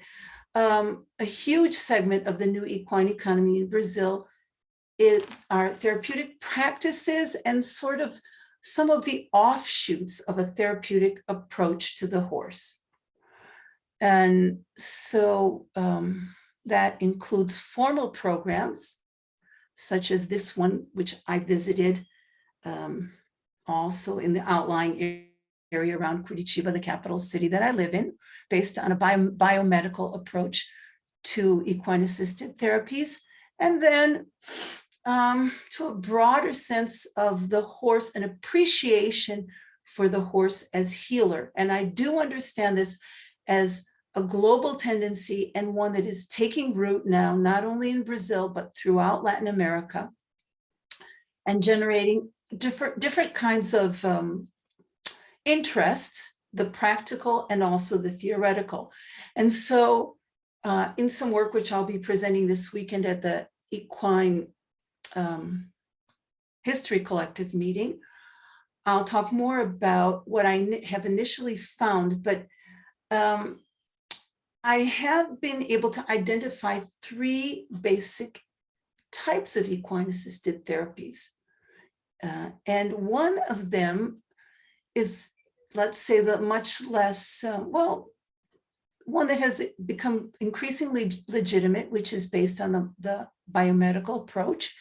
a huge segment of the new equine economy in Brazil are therapeutic practices and sort of some of the offshoots of a therapeutic approach to the horse. And so that includes formal programs, such as this one, which I visited also in the outlying area around Curitiba, the capital city that I live in, based on a biomedical approach to equine-assisted therapies, and then to a broader sense of the horse, an appreciation for the horse as healer. And I do understand this as a global tendency, and one that is taking root now, not only in Brazil, but throughout Latin America, and generating different kinds of interests, the practical and also the theoretical. And so in some work which I'll be presenting this weekend at the Equine History Collective meeting, I'll talk more about what I have initially found, but I have been able to identify 3 basic types of equine-assisted therapies. And one of them is, let's say, the much less, one that has become increasingly legitimate, which is based on the biomedical approach.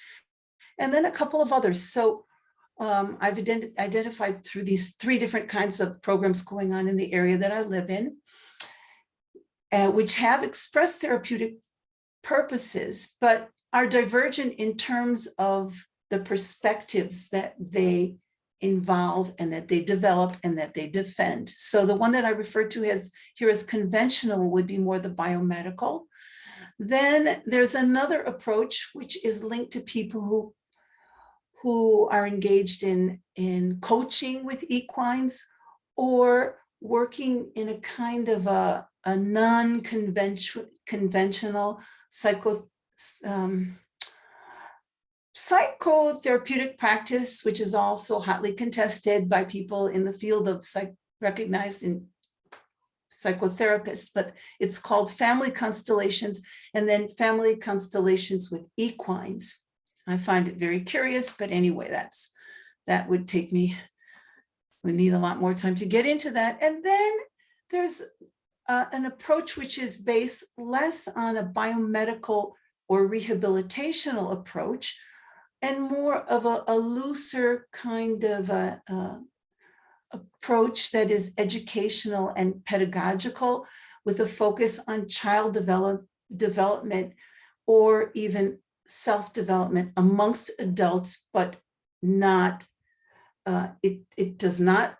and then a couple of others. So I've identified through these 3 different kinds of programs going on in the area that I live in, which have expressed therapeutic purposes, but are divergent in terms of the perspectives that they involve and that they develop and that they defend. So the one that I refer to here as conventional would be more the biomedical. Then there's another approach which is linked to people who are engaged in coaching with equines or working in a kind of a non-conventional psychotherapeutic practice, which is also hotly contested by people in the field of recognized in psychotherapists, but it's called family constellations, and then family constellations with equines. I find it very curious, but anyway, that would take me, we need a lot more time to get into that. And then there's an approach which is based less on a biomedical or rehabilitational approach and more of a looser kind of approach that is educational and pedagogical, with a focus on child development or even self-development amongst adults, but not, it does not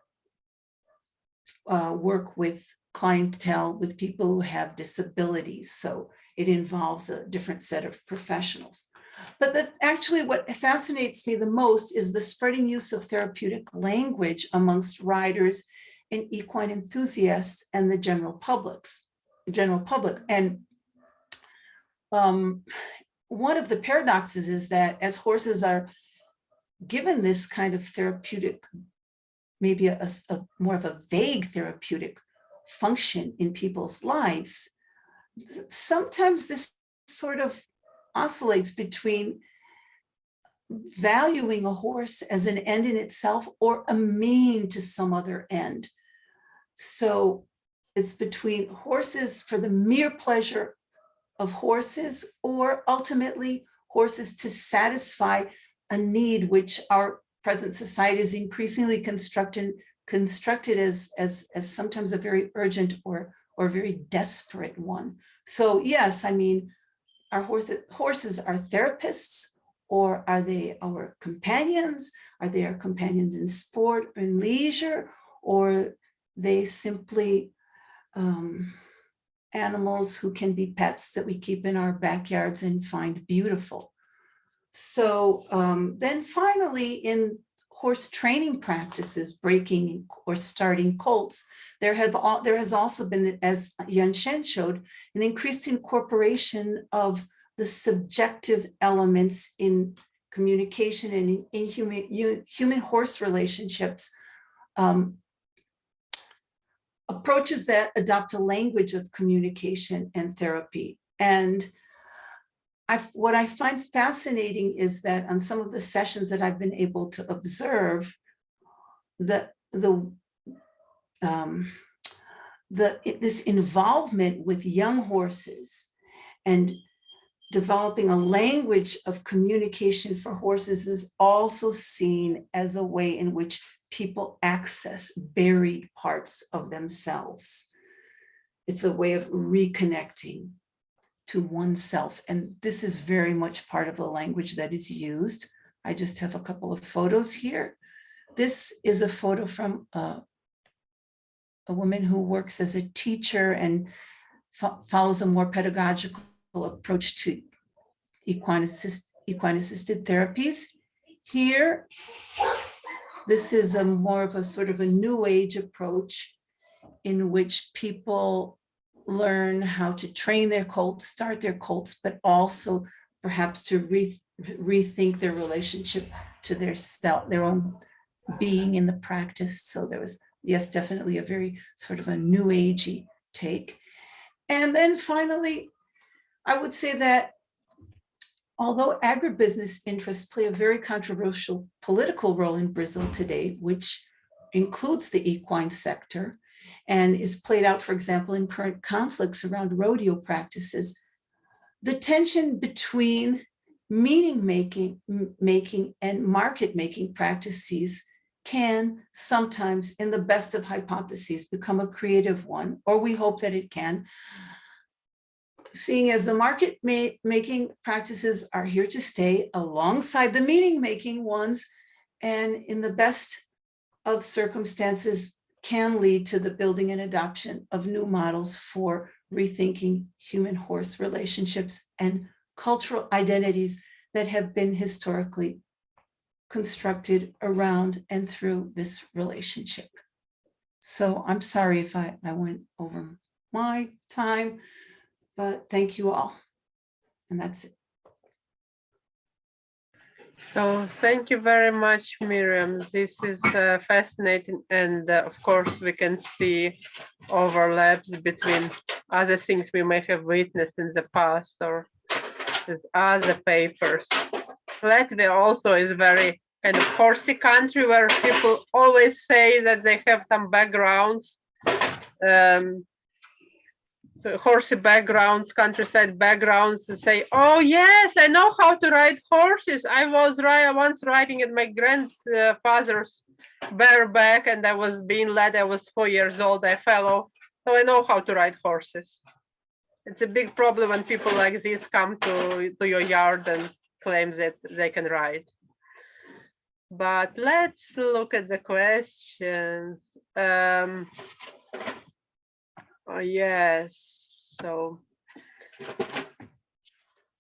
work with clientele with people who have disabilities. So it involves a different set of professionals. But actually what fascinates me the most is the spreading use of therapeutic language amongst riders and equine enthusiasts and the general public. And one of the paradoxes is that as horses are given this kind of therapeutic, maybe a more of a vague therapeutic function in people's lives, sometimes this sort of oscillates between valuing a horse as an end in itself or a mean to some other end. So it's between horses for the mere pleasure of horses, or ultimately horses to satisfy a need which our present society is increasingly constructed as sometimes a very urgent or very desperate one. So yes, I mean, our horses are therapists, or are they our companions? Are they our companions in sport or in leisure, or they simply animals who can be pets that we keep in our backyards and find beautiful? So then finally, in horse training practices, breaking or starting colts, there has also been, as Yan Shen showed, an increased incorporation of the subjective elements in communication and in human-horse relationships, approaches that adopt a language of communication and therapy. And what I find fascinating is that on some of the sessions that I've been able to observe, this involvement with young horses and developing a language of communication for horses is also seen as a way in which people access buried parts of themselves. It's a way of reconnecting to oneself. And this is very much part of the language that is used. I just have a couple of photos here. This is a photo from a woman who works as a teacher and follows a more pedagogical approach to equine-assisted therapies. Here, this is a more of a sort of a new age approach in which people learn how to train their colts, start their colts, but also perhaps to rethink their relationship to their own being in the practice. So there was, yes, definitely a very sort of a new agey take. And then finally, I would say that although agribusiness interests play a very controversial political role in Brazil today, which includes the equine sector, and is played out, for example, in current conflicts around rodeo practices, the tension between meaning making and market making practices can sometimes, in the best of hypotheses, become a creative one, or we hope that it can, seeing as the market making practices are here to stay alongside the meaning making ones, and in the best of circumstances can lead to the building and adoption of new models for rethinking human-horse relationships and cultural identities that have been historically constructed around and through this relationship. So I'm sorry if I went over my time, but thank you all. And that's it. So thank you very much, Miriam. This is fascinating. And of course, we can see overlaps between other things we may have witnessed in the past or with other papers. Latvia also is very kind of horsey country where people always say that they have some backgrounds, so horsey backgrounds, countryside backgrounds, and say, oh yes, I know how to ride horses. I was once riding at my grandfather's bareback and I was being led. I was 4 years old. I fell off. So I know how to ride horses. It's a big problem when people like this come to your yard and claim that they can ride. But let's look at the questions. Oh, yes, so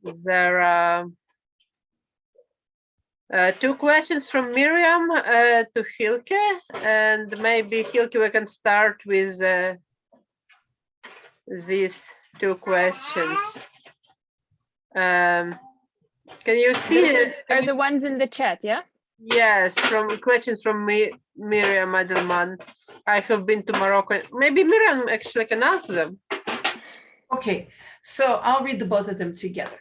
there are two questions from Miriam to Hylke, and maybe Hylke, we can start with these two questions. Can you see? Are the ones in the chat, yeah? Yes, from questions from Miriam Adelman. I have been to Morocco. Maybe Miriam actually can answer them. Okay, so I'll read the both of them together.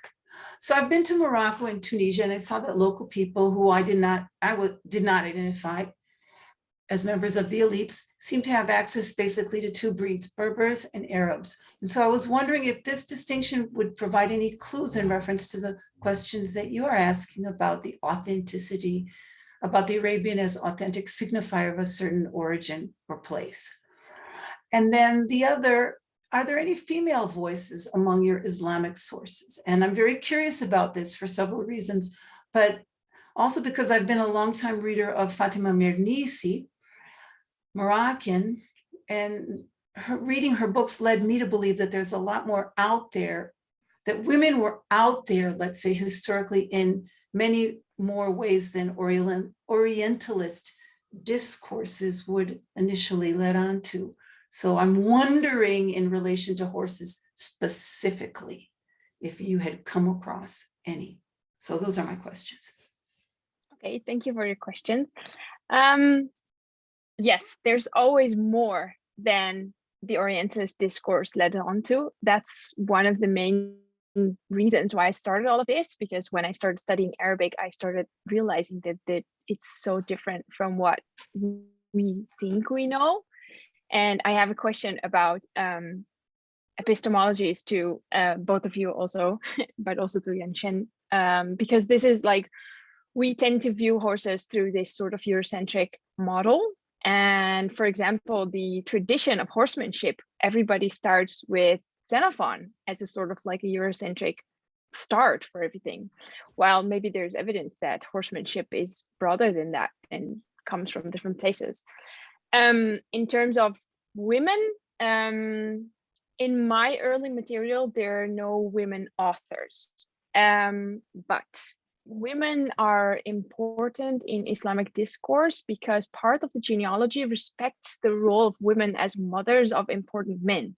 So I've been to Morocco and Tunisia, and I saw that local people who I did not identify as members of the elites seem to have access basically to two breeds, Berbers and Arabs. And so I was wondering if this distinction would provide any clues in reference to the questions that you are asking about the authenticity, about the Arabian as authentic signifier of a certain origin or place. And then the other, are there any female voices among your Islamic sources? And I'm very curious about this for several reasons, but also because I've been a longtime reader of Fatima Mernissi, Moroccan, and reading her books led me to believe that there's a lot more out there, that women were out there, let's say historically, in many more ways than Orientalist discourses would initially lead on to. So I'm wondering in relation to horses specifically, if you had come across any. So those are my questions. Okay, thank you for your questions. Yes, there's always more than the Orientalist discourse led on to. That's one of the main reasons why I started all of this, because when I started studying Arabic, I started realizing that it's so different from what we think we know. And I have a question about epistemologies to both of you also, but also to Yanshen, because this is like, we tend to view horses through this sort of Eurocentric model. And for example, the tradition of horsemanship, everybody starts with Xenophon as a sort of like a Eurocentric start for everything. While maybe there's evidence that horsemanship is broader than that and comes from different places. In terms of women, in my early material, there are no women authors, but women are important in Islamic discourse because part of the genealogy respects the role of women as mothers of important men.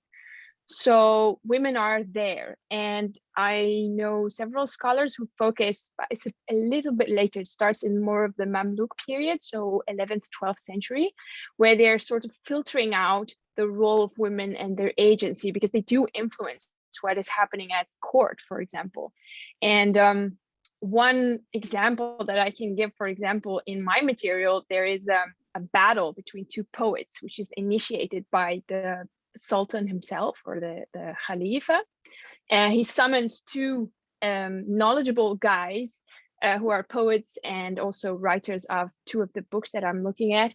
So women are there, and I know several scholars who focus, but it's a little bit later, it starts in more of the Mamluk period, so 11th, 12th century, where they're sort of filtering out the role of women and their agency, because they do influence what is happening at court, for example. And one example that I can give, for example, in my material, there is a battle between two poets, which is initiated by the Sultan himself, or the Khalifa. He summons two knowledgeable guys who are poets and also writers of 2 of the books that I'm looking at,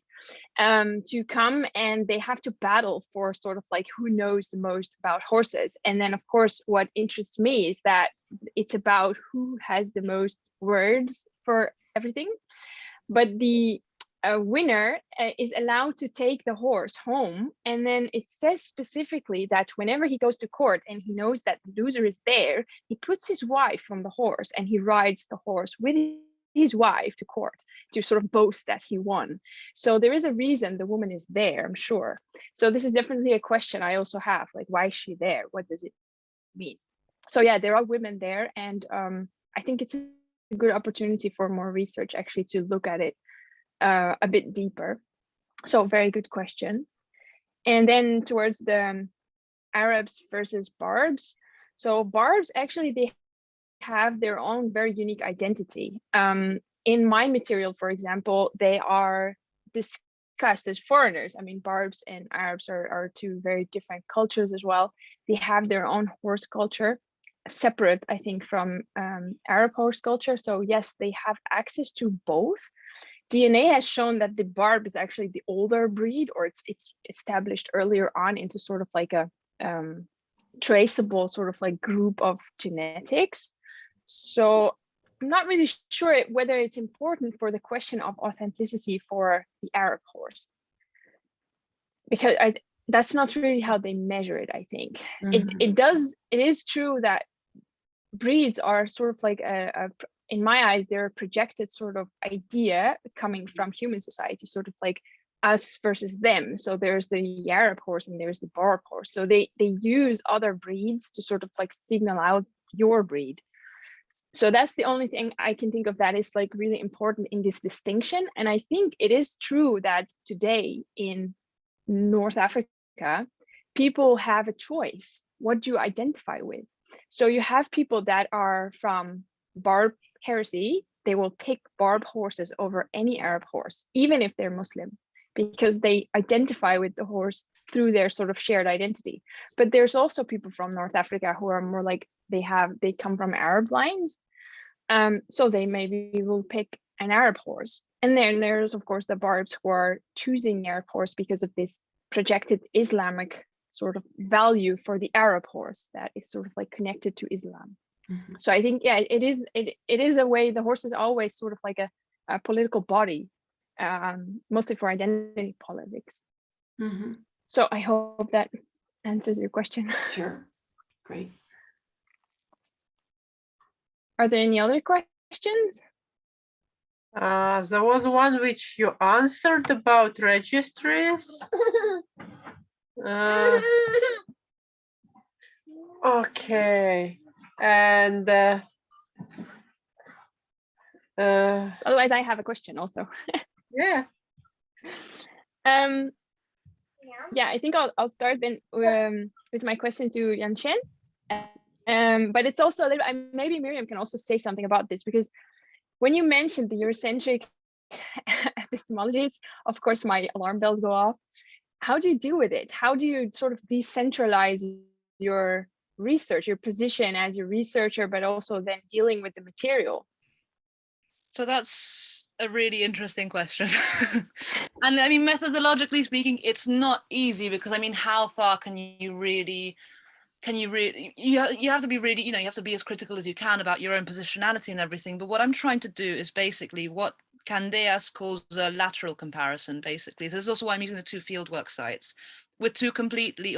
to come, and they have to battle for sort of like who knows the most about horses. And then of course what interests me is that it's about who has the most words for everything, but the winner is allowed to take the horse home, and then it says specifically that whenever he goes to court and he knows that the loser is there, he puts his wife on the horse and he rides the horse with his wife to court to sort of boast that he won. So there is a reason the woman is there, I'm sure. So this is definitely a question I also have, like, why is she there? What does it mean? So yeah, there are women there, and I think it's a good opportunity for more research actually to look at it a bit deeper. So very good question. And then towards the Arabs versus Barbs. So Barbs, actually, they have their own very unique identity. In my material, for example, they are discussed as foreigners. I mean, Barbs and Arabs are 2 very different cultures as well. They have their own horse culture, separate, I think, from Arab horse culture. So yes, they have access to both. DNA has shown that the Barb is actually the older breed, or it's established earlier on into sort of like a traceable sort of like group of genetics. So I'm not really sure whether it's important for the question of authenticity for the Arab horse, because that's not really how they measure it, I think. It is true that breeds are sort of like in my eyes, they're a projected sort of idea coming from human society, sort of like us versus them. So there's the Arab horse and there's the Barb horse. So they use other breeds to sort of like signal out your breed. So that's the only thing I can think of that is like really important in this distinction. And I think it is true that today in North Africa, people have a choice. What do you identify with? So you have people that are from Barb heresy, they will pick Barb horses over any Arab horse, even if they're Muslim, because they identify with the horse through their sort of shared identity. But there's also people from North Africa who are more like they come from Arab lines, so they maybe will pick an Arab horse. And then there's of course the Barbs who are choosing Arab horse because of this projected Islamic sort of value for the Arab horse that is sort of like connected to Islam. So I think, yeah, it is a way. The horse is always sort of like a political body, mostly for identity politics. So I hope that answers your question. Sure, great. Are there any other questions? There was one which you answered about registries. Okay. And otherwise I have a question also. Yeah. Yeah, I think I'll start then with my question to Yanchen. But it's also a little, maybe Miriam can also say something about this, because when you mentioned the Eurocentric epistemologies, of course my alarm bells go off. How do you deal with it? How do you sort of decentralize your research, your position as a researcher, but also then dealing with the material? So that's a really interesting question. And I mean, methodologically speaking, it's not easy, because I mean, how far can you really, you have to be really, you have to be as critical as you can about your own positionality and everything. But what I'm trying to do is basically what Candeas calls a lateral comparison, basically. So this is also why I'm using the 2 fieldwork sites with 2 completely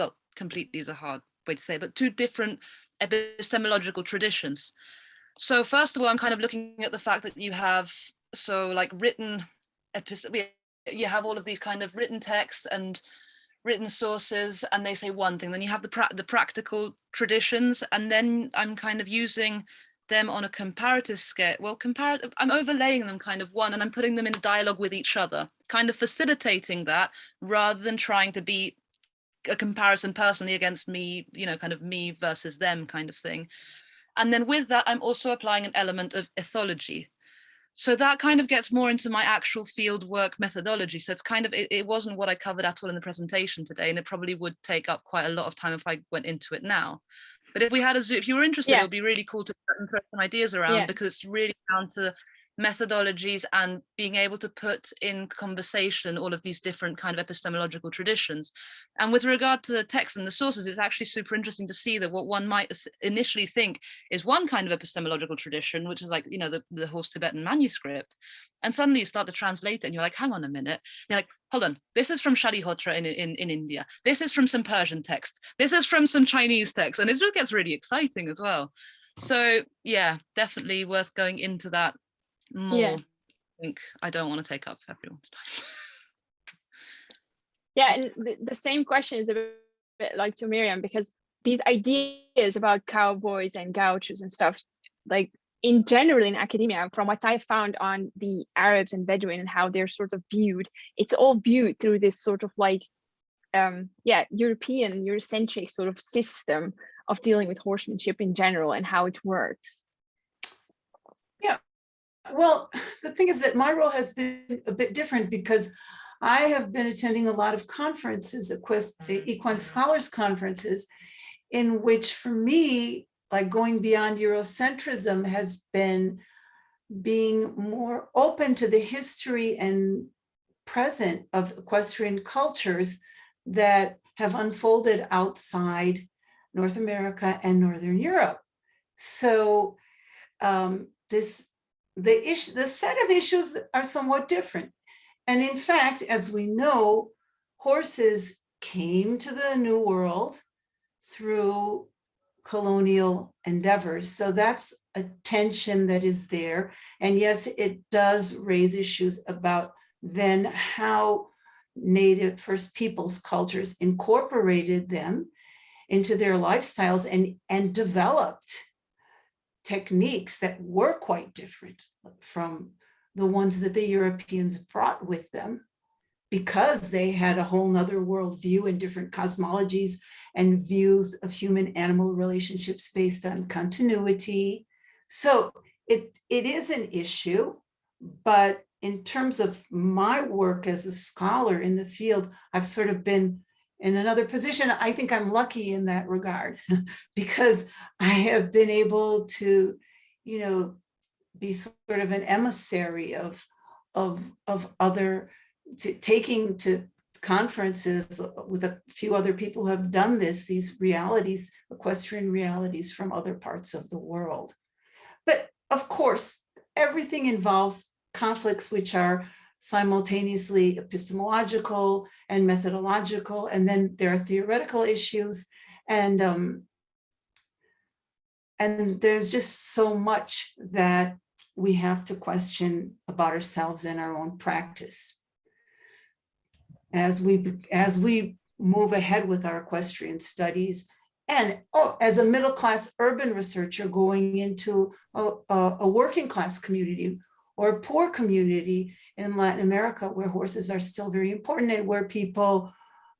is a hard way to say, but 2 different epistemological traditions. So first of all, I'm kind of looking at the fact that you have, so like written, you have all of these kind of written texts and written sources, and they say one thing. Then you have the practical traditions, and then I'm kind of using them on a comparative scale. Well, I'm overlaying them kind of one, and I'm putting them in dialogue with each other, kind of facilitating that rather than trying to be a comparison personally against me, kind of me versus them kind of thing. And then with that, I'm also applying an element of ethology. So that kind of gets more into my actual field work methodology. So it's kind of, it wasn't what I covered at all in the presentation today, and it probably would take up quite a lot of time if I went into it now. But if we had a zoo, if you were interested, Yeah. it would be really cool to throw some ideas around, Yeah. because it's really down to methodologies and being able to put in conversation all of these different kind of epistemological traditions. And with regard to the text and the sources, it's actually super interesting to see that what one might initially think is one kind of epistemological tradition, which is like, you know, the Horse Tibetan manuscript, and suddenly you start to translate it and you're like, hang on a minute, you're like, hold on, this is from Shalihotra in India, this is from some Persian text, this is from some Chinese text, and it just gets really exciting as well. So yeah, definitely worth going into that more. Yeah. I think I don't want to take up everyone's time. Yeah, and the same question is a bit like to Miriam, because these ideas about cowboys and gauchos and stuff, like in general in academia, from what I found on the Arabs and Bedouin and how they're sort of viewed, it's all viewed through this sort of like, European, Eurocentric sort of system of dealing with horsemanship in general and how it works. Yeah, well, the thing is that my role has been a bit different because I have been attending a lot of conferences, equine scholars conferences, in which for me, like going beyond Eurocentrism has been being more open to the history and present of equestrian cultures that have unfolded outside North America and Northern Europe. So the set of issues are somewhat different. And in fact, as we know, horses came to the New World through colonial endeavors. So that's a tension that is there. And yes, it does raise issues about then how Native First Peoples cultures incorporated them into their lifestyles and developed techniques that were quite different from the ones that the Europeans brought with them, because they had a whole nother worldview and different cosmologies and views of human-animal relationships based on continuity. So it is an issue, but in terms of my work as a scholar in the field, I've sort of been in another position. I think I'm lucky in that regard because I have been able to, be sort of an emissary of other, taking to conferences with a few other people who have done this, these realities, equestrian realities from other parts of the world. But of course, everything involves conflicts which are simultaneously epistemological and methodological, and then there are theoretical issues, and there's just so much that we have to question about ourselves and our own practice as we move ahead with our equestrian studies. And as a middle-class urban researcher going into a working class community or a poor community in Latin America, where horses are still very important and where people,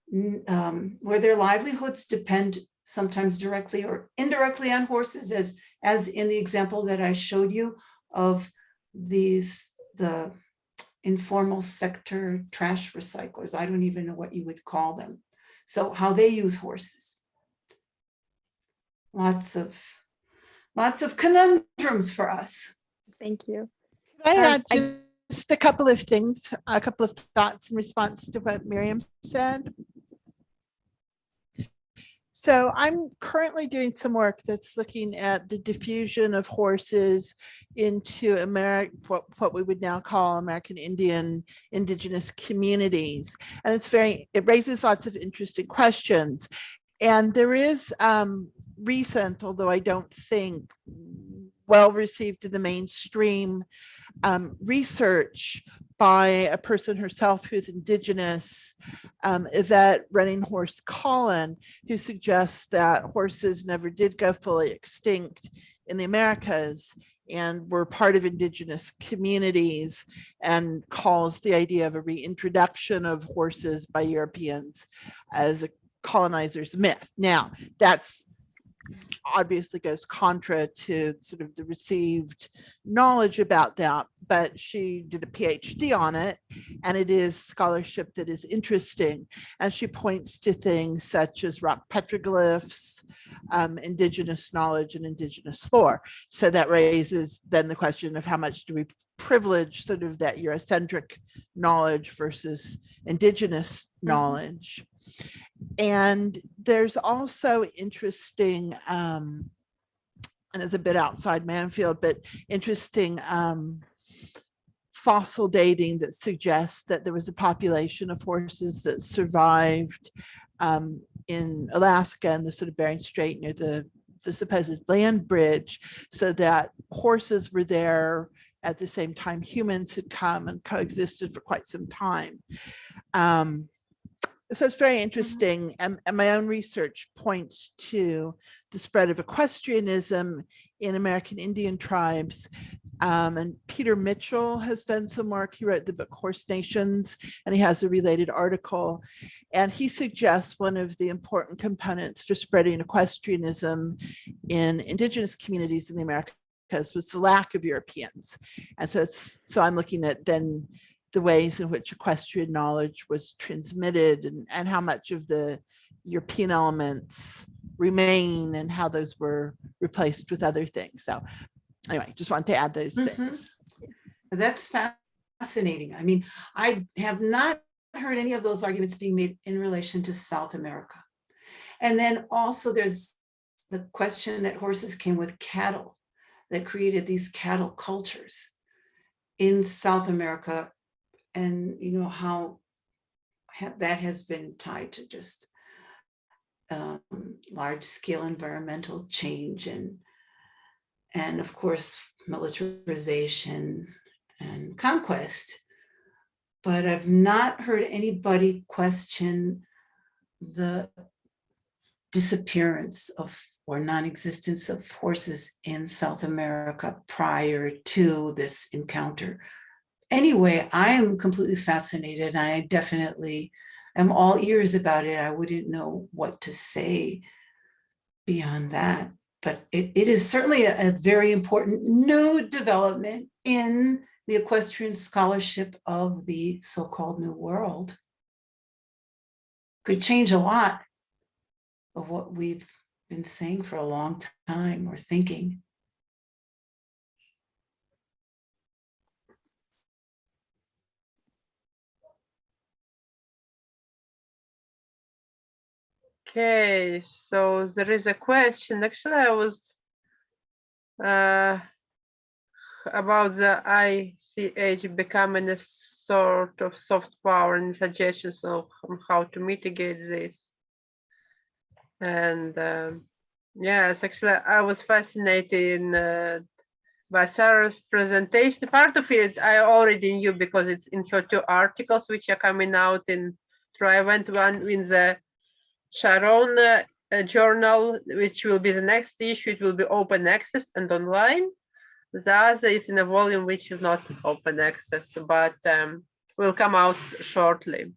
where their livelihoods depend sometimes directly or indirectly on horses, as in the example that I showed you of the informal sector trash recyclers. I don't even know what you would call them. So how they use horses. Lots of conundrums for us. Thank you. Can I add just a couple of things, a couple of thoughts in response to what Miriam said? So I'm currently doing some work that's looking at the diffusion of horses into what we would now call American Indian indigenous communities. And it raises lots of interesting questions. And there is recent, although I don't think well received in the mainstream, research by a person herself who's indigenous, Yvette Running Horse Collin, who suggests that horses never did go fully extinct in the Americas and were part of indigenous communities, and calls the idea of a reintroduction of horses by Europeans as a colonizer's myth. Now, that's obviously goes contra to sort of the received knowledge about that, but she did a PhD on it, and it is scholarship that is interesting. And she points to things such as rock petroglyphs, indigenous knowledge, and indigenous lore. So that raises then the question of how much do we privilege sort of that Eurocentric knowledge versus indigenous knowledge. And there's also interesting, and it's a bit outside Manfield, but interesting fossil dating that suggests that there was a population of horses that survived in Alaska and the sort of Bering Strait near the supposed land bridge, so that horses were there at the same time humans had come and coexisted for quite some time. So it's very interesting, and my own research points to the spread of equestrianism in American Indian tribes. And Peter Mitchell has done some work. He wrote the book Horse Nations, and he has a related article. And he suggests one of the important components for spreading equestrianism in indigenous communities in the Americas was the lack of Europeans. And so I'm looking at then the ways in which equestrian knowledge was transmitted, and how much of the European elements remain and how those were replaced with other things. So anyway, just wanted to add those things. That's fascinating. I mean, I have not heard any of those arguments being made in relation to South America. And then also there's the question that horses came with cattle, that created these cattle cultures in South America. And you know how that has been tied to just large scale environmental change and of course militarization and conquest. But I've not heard anybody question the disappearance of or non-existence of horses in South America prior to this encounter. Anyway, I am completely fascinated. I definitely am all ears about it. I wouldn't know what to say beyond that. But it is certainly a very important new development in the equestrian scholarship of the so-called New World. Could change a lot of what we've been saying for a long time or thinking. Okay, so there is a question. Actually, I was about the ICH becoming a sort of soft power and suggestions of how to mitigate this. And yes, actually, I was fascinated by Sarah's presentation. Part of it I already knew because it's in her 2 articles which are coming out in. I went one in the Sharon journal, which will be the next issue. It will be open access and online. The other is in a volume which is not open access, but will come out shortly.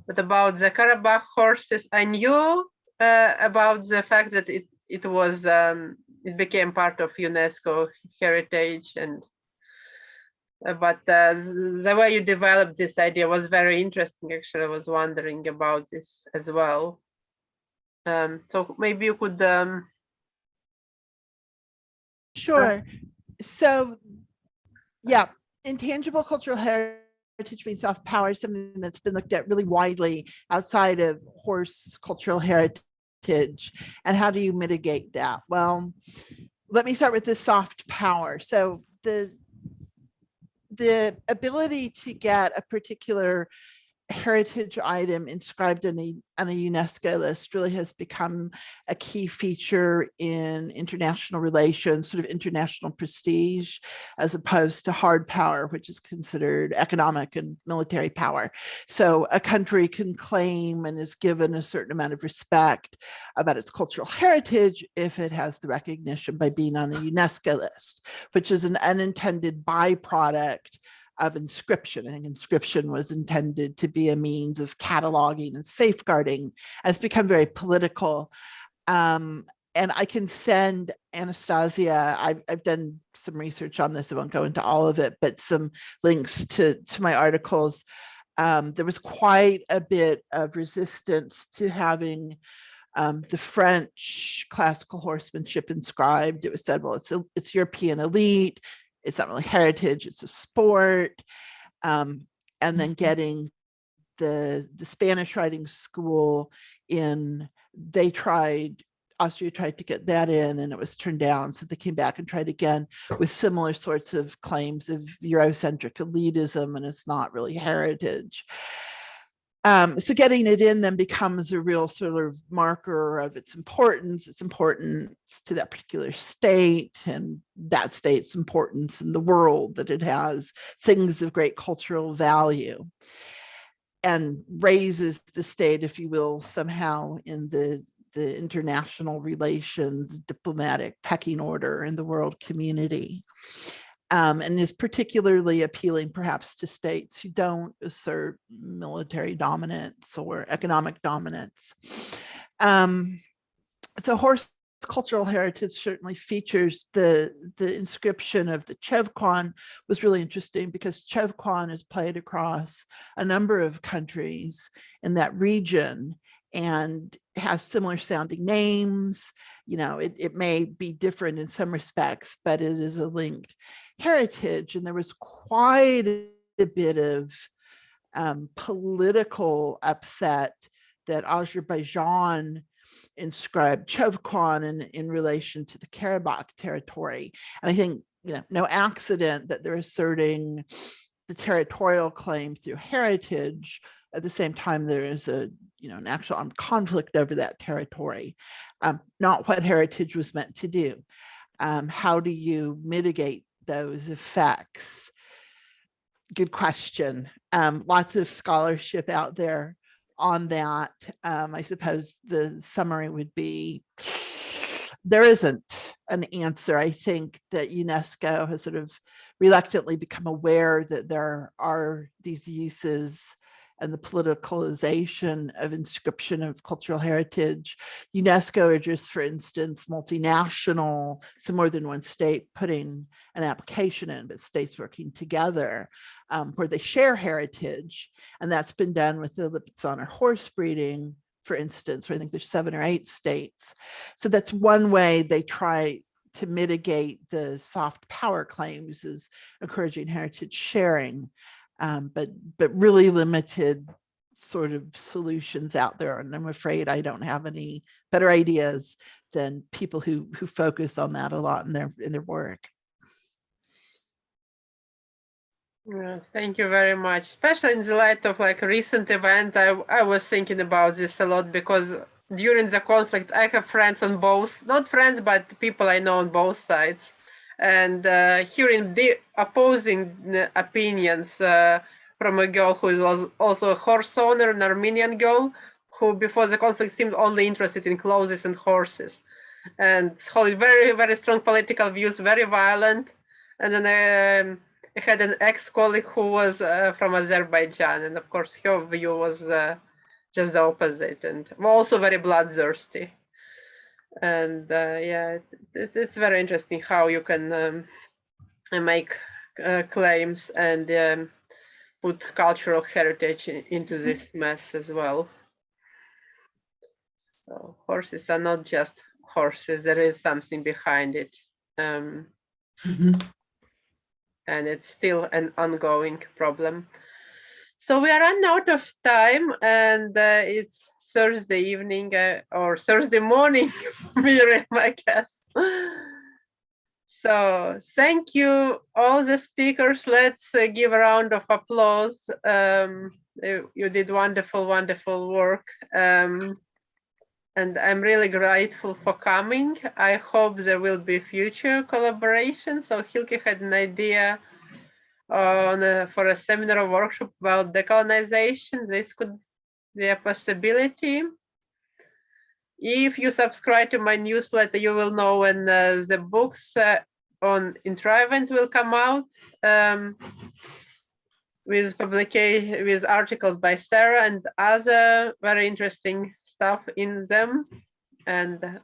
But about the Karabakh horses, I knew about the fact that it was it became part of UNESCO heritage, and but the way you developed this idea was very interesting. Actually, I was wondering about this as well. So maybe you could. Sure. So, yeah, intangible cultural heritage being soft power is something that's been looked at really widely outside of horse cultural heritage. And how do you mitigate that? Well, let me start with the soft power. So the ability to get a particular heritage item inscribed on a UNESCO list really has become a key feature in international relations, sort of international prestige, as opposed to hard power, which is considered economic and military power. So a country can claim and is given a certain amount of respect about its cultural heritage if it has the recognition by being on a UNESCO list, which is an unintended byproduct of inscription. I think inscription was intended to be a means of cataloging and safeguarding. It's become very political. And And I can send Anastasia, I've done some research on this, I won't go into all of it, but some links to my articles. There was quite a bit of resistance to having the French classical horsemanship inscribed. It was said, well, it's European elite, it's not really heritage, it's a sport. And then getting the Spanish riding school in, Austria tried to get that in and it was turned down. So they came back and tried again with similar sorts of claims of Eurocentric elitism, and it's not really heritage. So getting it in then becomes a real sort of marker of its importance to that particular state and that state's importance in the world, that it has things of great cultural value, and raises the state, if you will, somehow in the international relations, diplomatic pecking order in the world community. And is particularly appealing perhaps to states who don't assert military dominance or economic dominance. So horse cultural heritage certainly features the inscription of the Chevquan was really interesting because Chevquan is played across a number of countries in that region and has similar sounding names. You know, it may be different in some respects, but it is a linked heritage. And there was quite a bit of political upset that Azerbaijan inscribed Chevquan in relation to the Karabakh territory. And I think, you know, no accident that they're asserting the territorial claim through heritage. At the same time, there is an actual armed conflict over that territory. Not what heritage was meant to do. How do you mitigate those effects? Good question. Lots of scholarship out there on that. I suppose the summary would be, there isn't an answer. I think that UNESCO has sort of reluctantly become aware that there are these uses and the politicalization of inscription of cultural heritage. UNESCO urges, for instance, multinational, so more than one state putting an application in, but states working together, where they share heritage. And that's been done with the Lipizzaner horse breeding, for instance, where I think there's 7 or 8 states. So that's one way they try to mitigate the soft power claims, is encouraging heritage sharing. But really limited sort of solutions out there. And I'm afraid I don't have any better ideas than people who focus on that a lot in their work. Yeah, thank you very much. Especially in the light of like a recent event, I was thinking about this a lot, because during the conflict, I have friends on both, not friends, but people I know on both sides. And hearing the opposing opinions from a girl who was also a horse owner, an Armenian girl, who before the conflict seemed only interested in clothes and horses, and holding very, very strong political views, very violent. And then I had an ex-colleague who was from Azerbaijan, and of course her view was just the opposite, and also very bloodthirsty. And yeah, it's very interesting how you can make claims and put cultural heritage into this mess as well. So horses are not just horses, there is something behind it. And it's still an ongoing problem. So we are running out of time, and it's Thursday evening or Thursday morning, Miriam, I guess. So thank you, all the speakers. Let's give a round of applause. You did wonderful, wonderful work. And I'm really grateful for coming. I hope there will be future collaboration. So Hylke had an idea for a seminar or workshop about decolonization. This could be a possibility. If you subscribe to my newsletter, you will know when the books on Intrivent will come out, with articles by Sarah and other very interesting stuff in them. And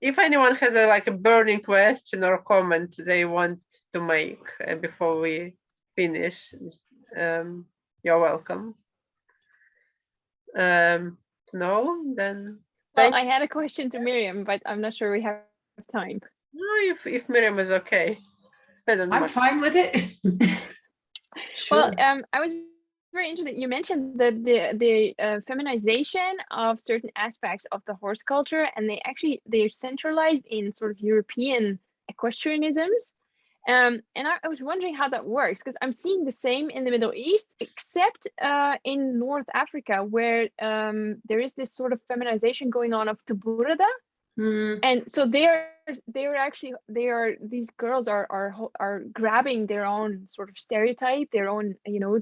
if anyone has a burning question or comment they want to make before we finish, you're welcome. No, then. Well, I had a question to Miriam, but I'm not sure we have time. No, if Miriam is okay. I'm fine with it. Well, Sure. I was very interested. You mentioned that the feminization of certain aspects of the horse culture, and they're centralized in sort of European equestrianisms. And I was wondering how that works, because I'm seeing the same in the Middle East, except in North Africa, where there is this sort of feminization going on of taburada. And so these girls are grabbing their own sort of stereotype, their own, their own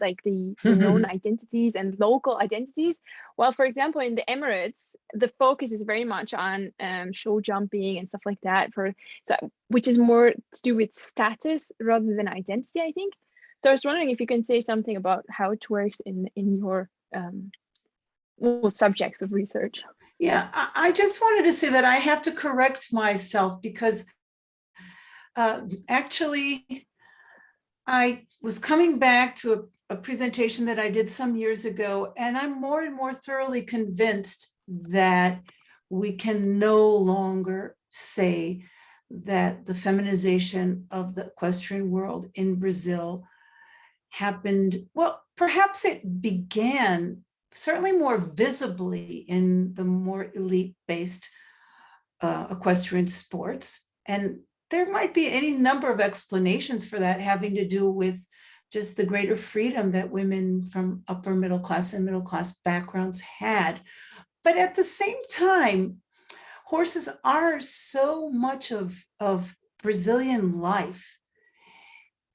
identities and local identities. While, for example, in the Emirates, the focus is very much on show jumping and stuff like that, which is more to do with status rather than identity, I think. So I was wondering if you can say something about how it works in your subjects of research. Yeah, I just wanted to say that I have to correct myself because actually I was coming back to a presentation that I did some years ago, and I'm more and more thoroughly convinced that we can no longer say that the feminization of the equestrian world in Brazil happened, well, perhaps it began certainly more visibly in the more elite-based equestrian sports. And there might be any number of explanations for that having to do with just the greater freedom that women from upper middle class and middle class backgrounds had. But at the same time, horses are so much of Brazilian life,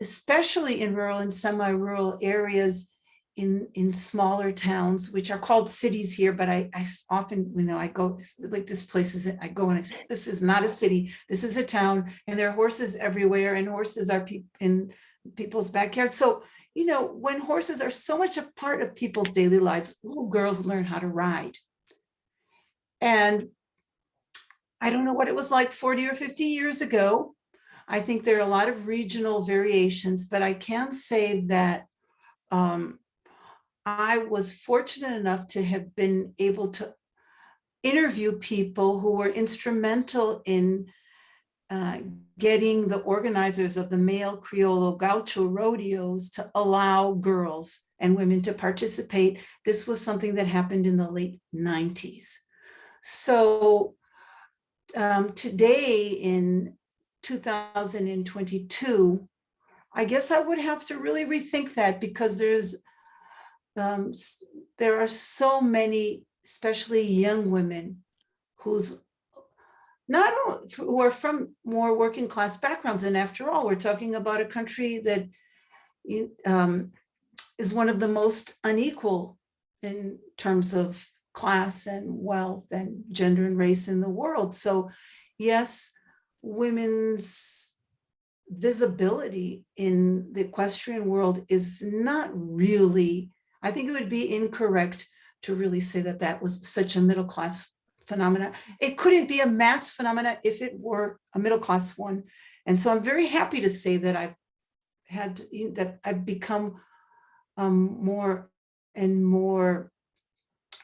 especially in rural and semi-rural areas, in smaller towns, which are called cities here, but I often, I go, like this place is, I go and I say, this is not a city, this is a town, and there are horses everywhere, and horses are in people's backyards. So, when horses are so much a part of people's daily lives, little girls learn how to ride. And I don't know what it was like 40 or 50 years ago. I think there are a lot of regional variations, but I can say that I was fortunate enough to have been able to interview people who were instrumental in getting the organizers of the male Criollo Gaucho rodeos to allow girls and women to participate. This was something that happened in the late 90s. So today in 2022, I guess I would have to really rethink that, because there are so many, especially young women, who are from more working class backgrounds. And after all, we're talking about a country that is one of the most unequal in terms of class and wealth and gender and race in the world. So yes, women's visibility in the equestrian world is not really, I think it would be incorrect to really say that that was such a middle class phenomena. It couldn't be a mass phenomena if it were a middle class one. And so I'm very happy to say that I've become more and more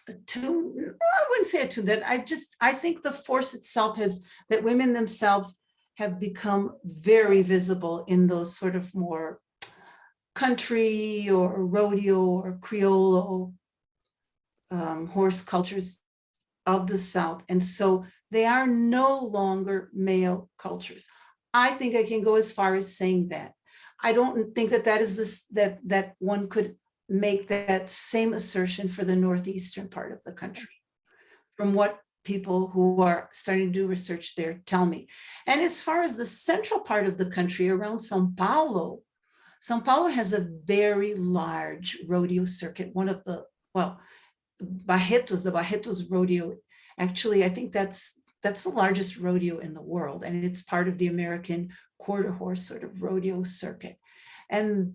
attuned. I wouldn't say attuned, that I think the force itself that women themselves have become very visible in those sort of more country or rodeo or Criollo horse cultures of the South. And so they are no longer male cultures. I think I can go as far as saying that. I don't think that that one could make that same assertion for the northeastern part of the country, from what people who are starting to do research there tell me. And as far as the central part of the country around Sao Paulo has a very large rodeo circuit. One of the, the Barretos rodeo, actually, I think that's the largest rodeo in the world. And it's part of the American quarter horse sort of rodeo circuit. And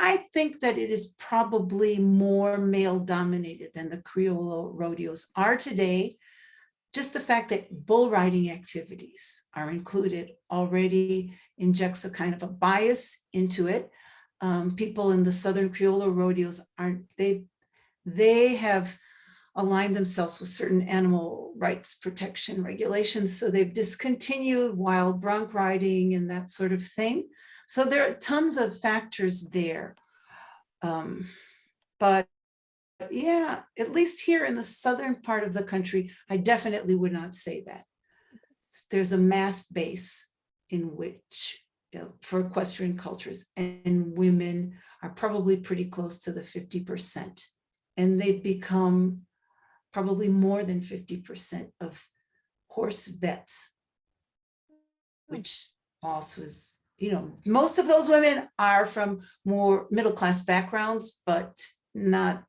I think that it is probably more male dominated than the Criollo rodeos are today, just the fact that bull riding activities are included already injects a kind of a bias into it. People in the Southern Criollo rodeos they have aligned themselves with certain animal rights protection regulations. So they've discontinued wild bronc riding and that sort of thing. So there are tons of factors there. But yeah, at least here in the southern part of the country, I definitely would not say that. There's a mass base in which, for equestrian cultures, and women are probably pretty close to the 50%. And they've become probably more than 50% of horse vets, which also is, most of those women are from more middle-class backgrounds, but not,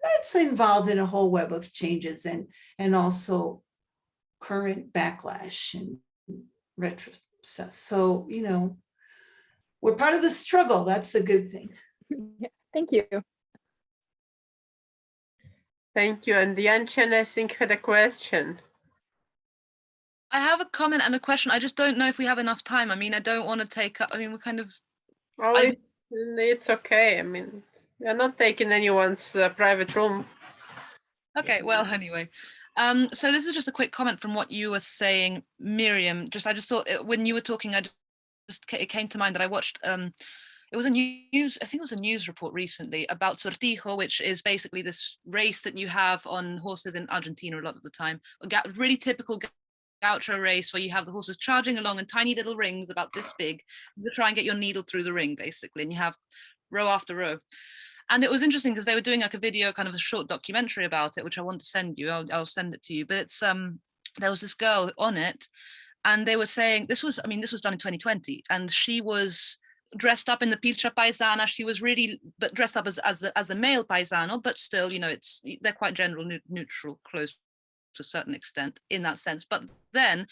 that's involved in a whole web of changes and also current backlash and retrocess. So, we're part of the struggle. That's a good thing. Yeah, thank you. Thank you. And Yanchen, I think, had a question. I have a comment and a question. I just don't know if we have enough time. I mean, I don't want to take up, we're kind of... Oh, it's okay. I mean, you're not taking anyone's private room. Okay, well, anyway. So this is just a quick comment from what you were saying, Miriam. I just thought when you were talking, it came to mind that I watched, it was a news, I think it was a news report recently about Sortijo, which is basically this race that you have on horses in Argentina a lot of the time. A really typical gaucho race where you have the horses charging along in tiny little rings about this big. You try and get your needle through the ring, basically, and you have row after row. And it was interesting because they were doing like a video, kind of a short documentary about it, which I want to send you. I'll send it to you. But it's there was this girl on it, and they were saying this was done in 2020, and she was dressed up in the pilcha paisana. She was really, but dressed up as the male paisano, but still, they're quite general neutral, close to a certain extent in that sense. But then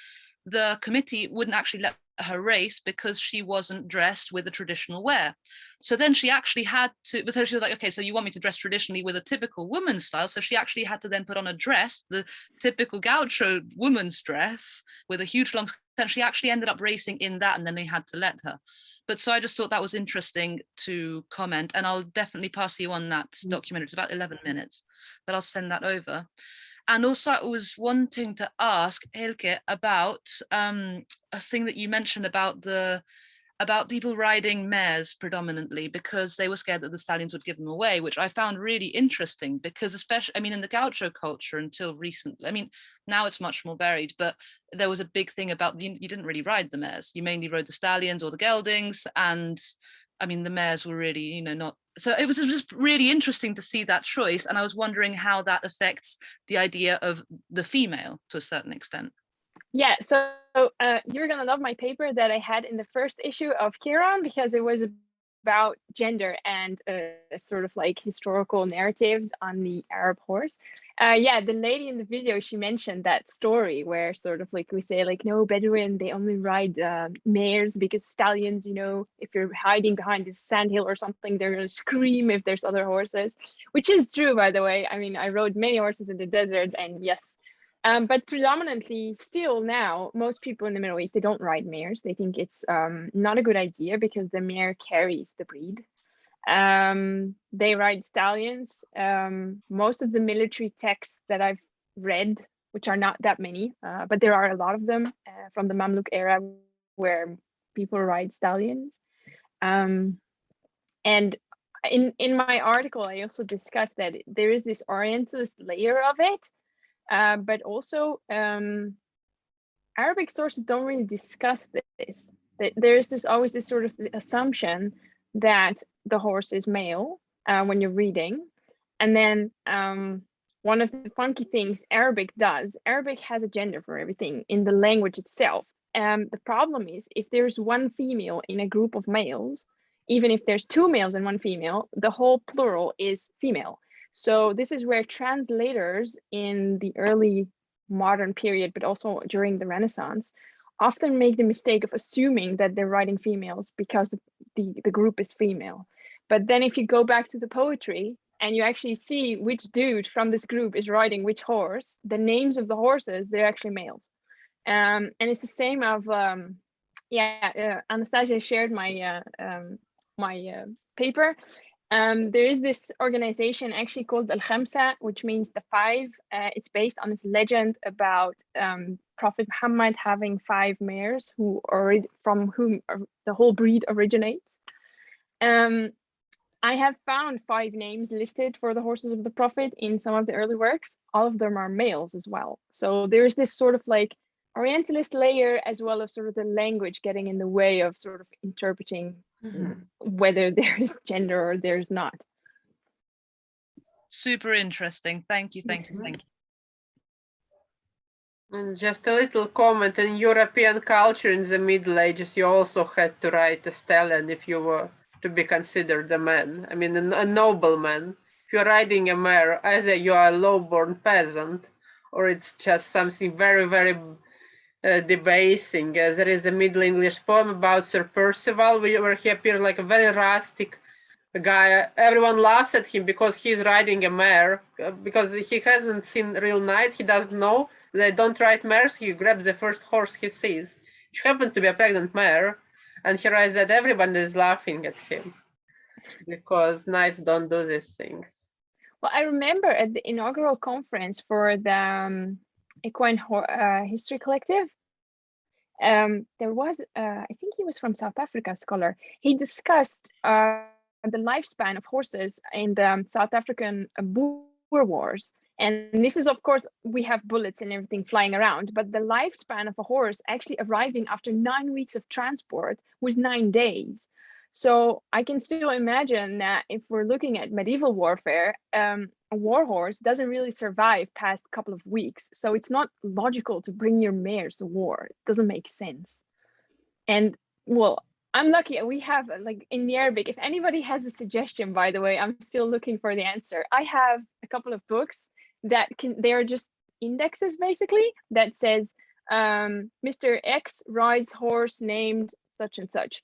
the committee wouldn't actually let her race because she wasn't dressed with the traditional wear. So then she actually had to, so she was like, okay, so you want me to dress traditionally with a typical woman's style. So she actually had to then put on a dress, the typical gaucho woman's dress with a huge long skirt. She actually ended up racing in that, and then they had to let her. But so I just thought that was interesting to comment, and I'll definitely pass you on that documentary. It's about 11 minutes, but I'll send that over. And also I was wanting to ask Hylke about a thing that you mentioned about people riding mares predominantly because they were scared that the stallions would give them away, which I found really interesting because especially, in the gaucho culture until recently, now it's much more varied, but there was a big thing about you didn't really ride the mares. You mainly rode the stallions or the geldings, and the mares were really, not. So it was just really interesting to see that choice. And I was wondering how that affects the idea of the female to a certain extent. Yeah, so you're gonna love my paper that I had in the first issue of Chiron, because it was about gender and sort of like historical narratives on the Arab horse. Yeah, the lady in the video, she mentioned that story where sort of like we say like, no, Bedouin, they only ride mares because stallions, if you're hiding behind this sandhill or something, they're gonna scream if there's other horses, which is true, by the way. I rode many horses in the desert, and yes. But predominantly still now, most people in the Middle East, they don't ride mares. They think it's not a good idea because the mare carries the breed. They ride stallions. Most of the military texts that I've read, which are not that many, but there are a lot of them from the Mamluk era where people ride stallions. And in my article, I also discussed that there is this Orientalist layer of it. But also Arabic sources don't really discuss this. There's always this sort of assumption that the horse is male when you're reading. And then one of the funky things Arabic has a gender for everything in the language itself. The problem is if there's one female in a group of males, even if there's two males and one female, the whole plural is female. So this is where translators in the early modern period, but also during the Renaissance, often make the mistake of assuming that they're writing females because the group is female. But then if you go back to the poetry and you actually see which dude from this group is riding which horse, the names of the horses, they're actually males. And it's the same of, Anastasia shared my paper. There is this organization actually called Al Khamsa, which means the five. It's based on this legend about Prophet Muhammad having 5 mares from whom the whole breed originates. I have found 5 names listed for the horses of the Prophet in some of the early works. All of them are males as well. So there's this sort of like Orientalist layer, as well as sort of the language getting in the way of sort of interpreting whether there is gender or there's not. Super interesting. Thank you, thank you, thank you. And just a little comment, in European culture in the Middle Ages, you also had to ride a stallion if you were to be considered a man. I mean, a nobleman. If you're riding a mare, either you are a low-born peasant, or it's just something very, very debasing. There is a Middle English poem about Sir Percival, where he appears like a very rustic guy. Everyone laughs at him because he's riding a mare, because he hasn't seen real knights. He doesn't know they don't ride mares. He grabs the first horse he sees, which happens to be a pregnant mare, and he rides that. Everyone is laughing at him because knights don't do these things. Well, I remember at the inaugural conference for the Equine History Collective, there was, I think he was from South Africa, a scholar. He discussed the lifespan of horses in the South African Boer Wars. And this is, of course, we have bullets and everything flying around, but the lifespan of a horse actually arriving after 9 weeks of transport was 9 days. So I can still imagine that if we're looking at medieval warfare, a war horse doesn't really survive past a couple of weeks. So it's not logical to bring your mares to war. It doesn't make sense. And well, I'm lucky we have, like in the Arabic, if anybody has a suggestion, by the way, I'm still looking for the answer. I have a couple of books that they're just indexes basically that says Mr. X rides horse named such and such.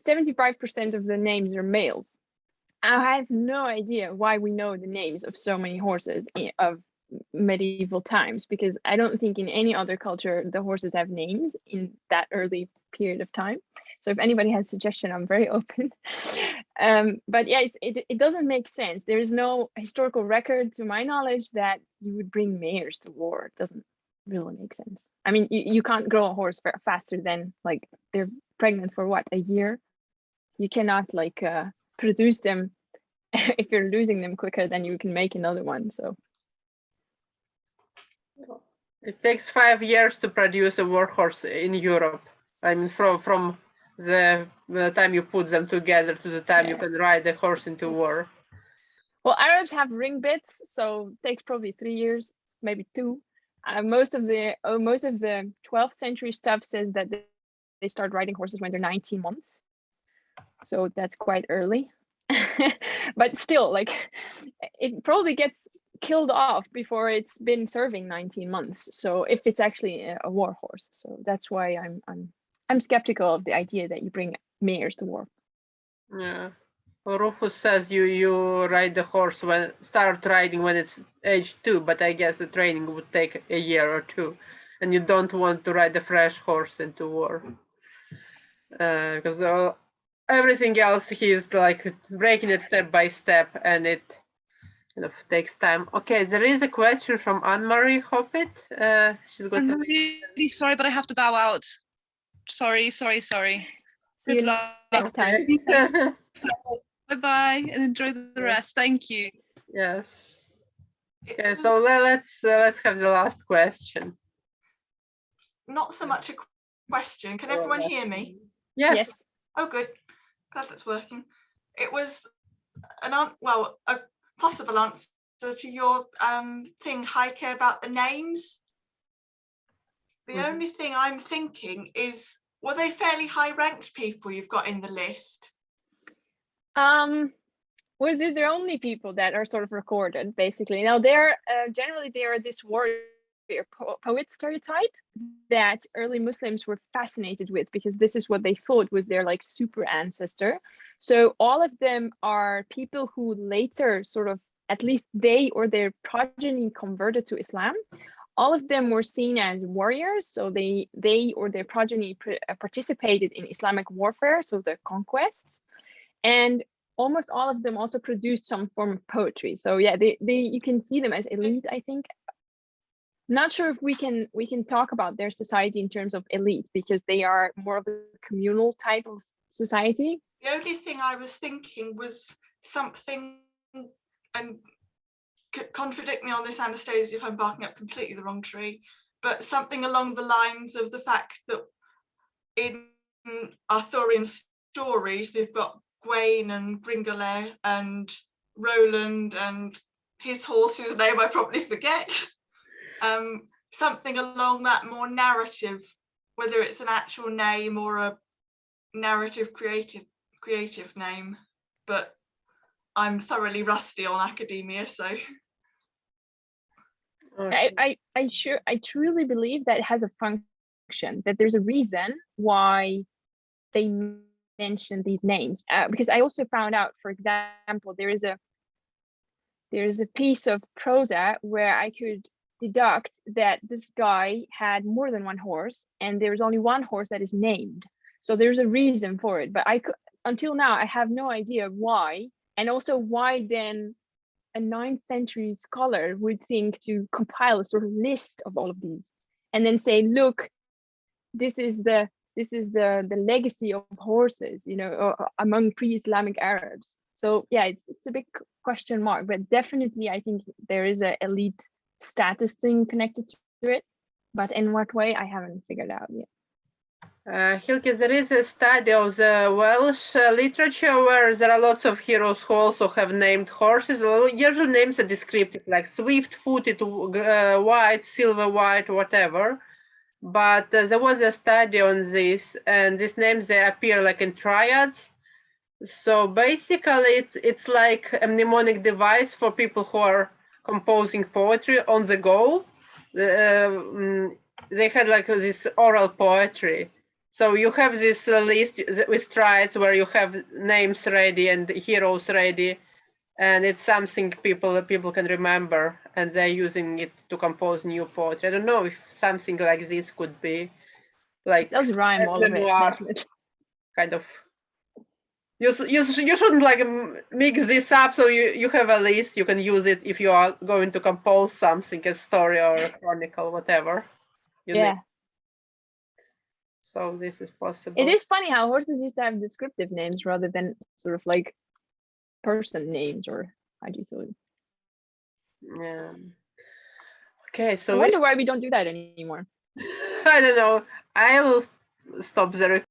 75% of the names are males. I have no idea why we know the names of so many horses of medieval times, because I don't think in any other culture the horses have names in that early period of time. So if anybody has a suggestion, I'm very open. But yeah, it doesn't make sense. There is no historical record, to my knowledge, that you would bring mares to war. It doesn't really make sense. I mean, you can't grow a horse faster than, like, they're pregnant for what, a year? You cannot like produce them if you're losing them quicker than you can make another one. So it takes 5 years to produce a war horse in Europe. I mean, from the time you put them together to the time you can ride the horse into war. Well, Arabs have ring bits, so it takes probably 3 years, maybe 2. Most of the 12th century stuff says that they start riding horses when they're 19 months. So that's quite early. But still, like, it probably gets killed off before it's been serving 19 months. So if it's actually a war horse, so that's why I'm skeptical of the idea that you bring mares to war. Yeah. Well, Rufus says you ride the horse start riding when it's age 2, but I guess the training would take a year or 2, and you don't want to ride a fresh horse into war because everything else he's like breaking it step by step, and it takes time. Okay, there is a question from Anne-Marie Hoppet. She's got. I'm really sorry, but I have to bow out. Sorry. Good luck. Next time. Bye-bye and enjoy the rest. Thank you. Yes. Okay, so let's have the last question. Not so much a question. Can everyone hear me? Yes. Oh, good. Glad that's working. It was a possible answer to your thing, Hylke, about the names. The only thing I'm thinking is, were they fairly high-ranked people you've got in the list? Well, they're the only people that are sort of recorded, basically. Now, they're generally they are this warrior poet stereotype that early Muslims were fascinated with, because this is what they thought was their like super ancestor. So all of them are people who later sort of, at least they or their progeny, converted to Islam. All of them were seen as warriors, so they or their progeny participated in Islamic warfare, so the conquests, and almost all of them also produced some form of poetry. So yeah, they you can see them as elite, I think. Not sure if we can talk about their society in terms of elite, because they are more of a communal type of society. The only thing I was thinking was something, and contradict me on this, Anastasia, if I'm barking up completely the wrong tree, but something along the lines of the fact that in Arthurian stories, we've got Gawain and Gringolet and Roland and his horse, whose name I probably forget. Something along that more narrative, whether it's an actual name or a narrative creative name, but I'm thoroughly rusty on academia, so. Okay. I truly believe that it has a function, that there's a reason why they mention these names, because I also found out, for example, there is a piece of prosa where I could deduct that this guy had more than one horse, and there's only one horse that is named. So there's a reason for it, but until now I have no idea why, and also why then a 9th century scholar would think to compile a sort of list of all of these and then say, look, this is the legacy of horses, you know, among pre-Islamic Arabs. So yeah, it's a big question mark, but definitely I think there is an elite status thing connected to it, but in what way I haven't figured out yet. Hylke, there is a study of the Welsh literature where there are lots of heroes who also have named horses. Usually names are descriptive, like swift-footed, white, silver white, whatever. But there was a study on this, and these names, they appear like in triads. So basically, it's like a mnemonic device for people who are composing poetry on the go. They had like this oral poetry. So you have this list with triads where you have names ready and heroes ready, and it's something people can remember, and they're using it to compose new poetry. I don't know if something like this could be like It does rhyme all of it, definitely. kind of. You shouldn't like mix this up, so you have a list, you can use it if you are going to compose something, a story or a chronicle, whatever. Yeah. So this is possible. It is funny how horses used to have descriptive names rather than sort of like person names, or how do you say it? Yeah. Okay, so I wonder why we don't do that anymore. I don't know. I will stop the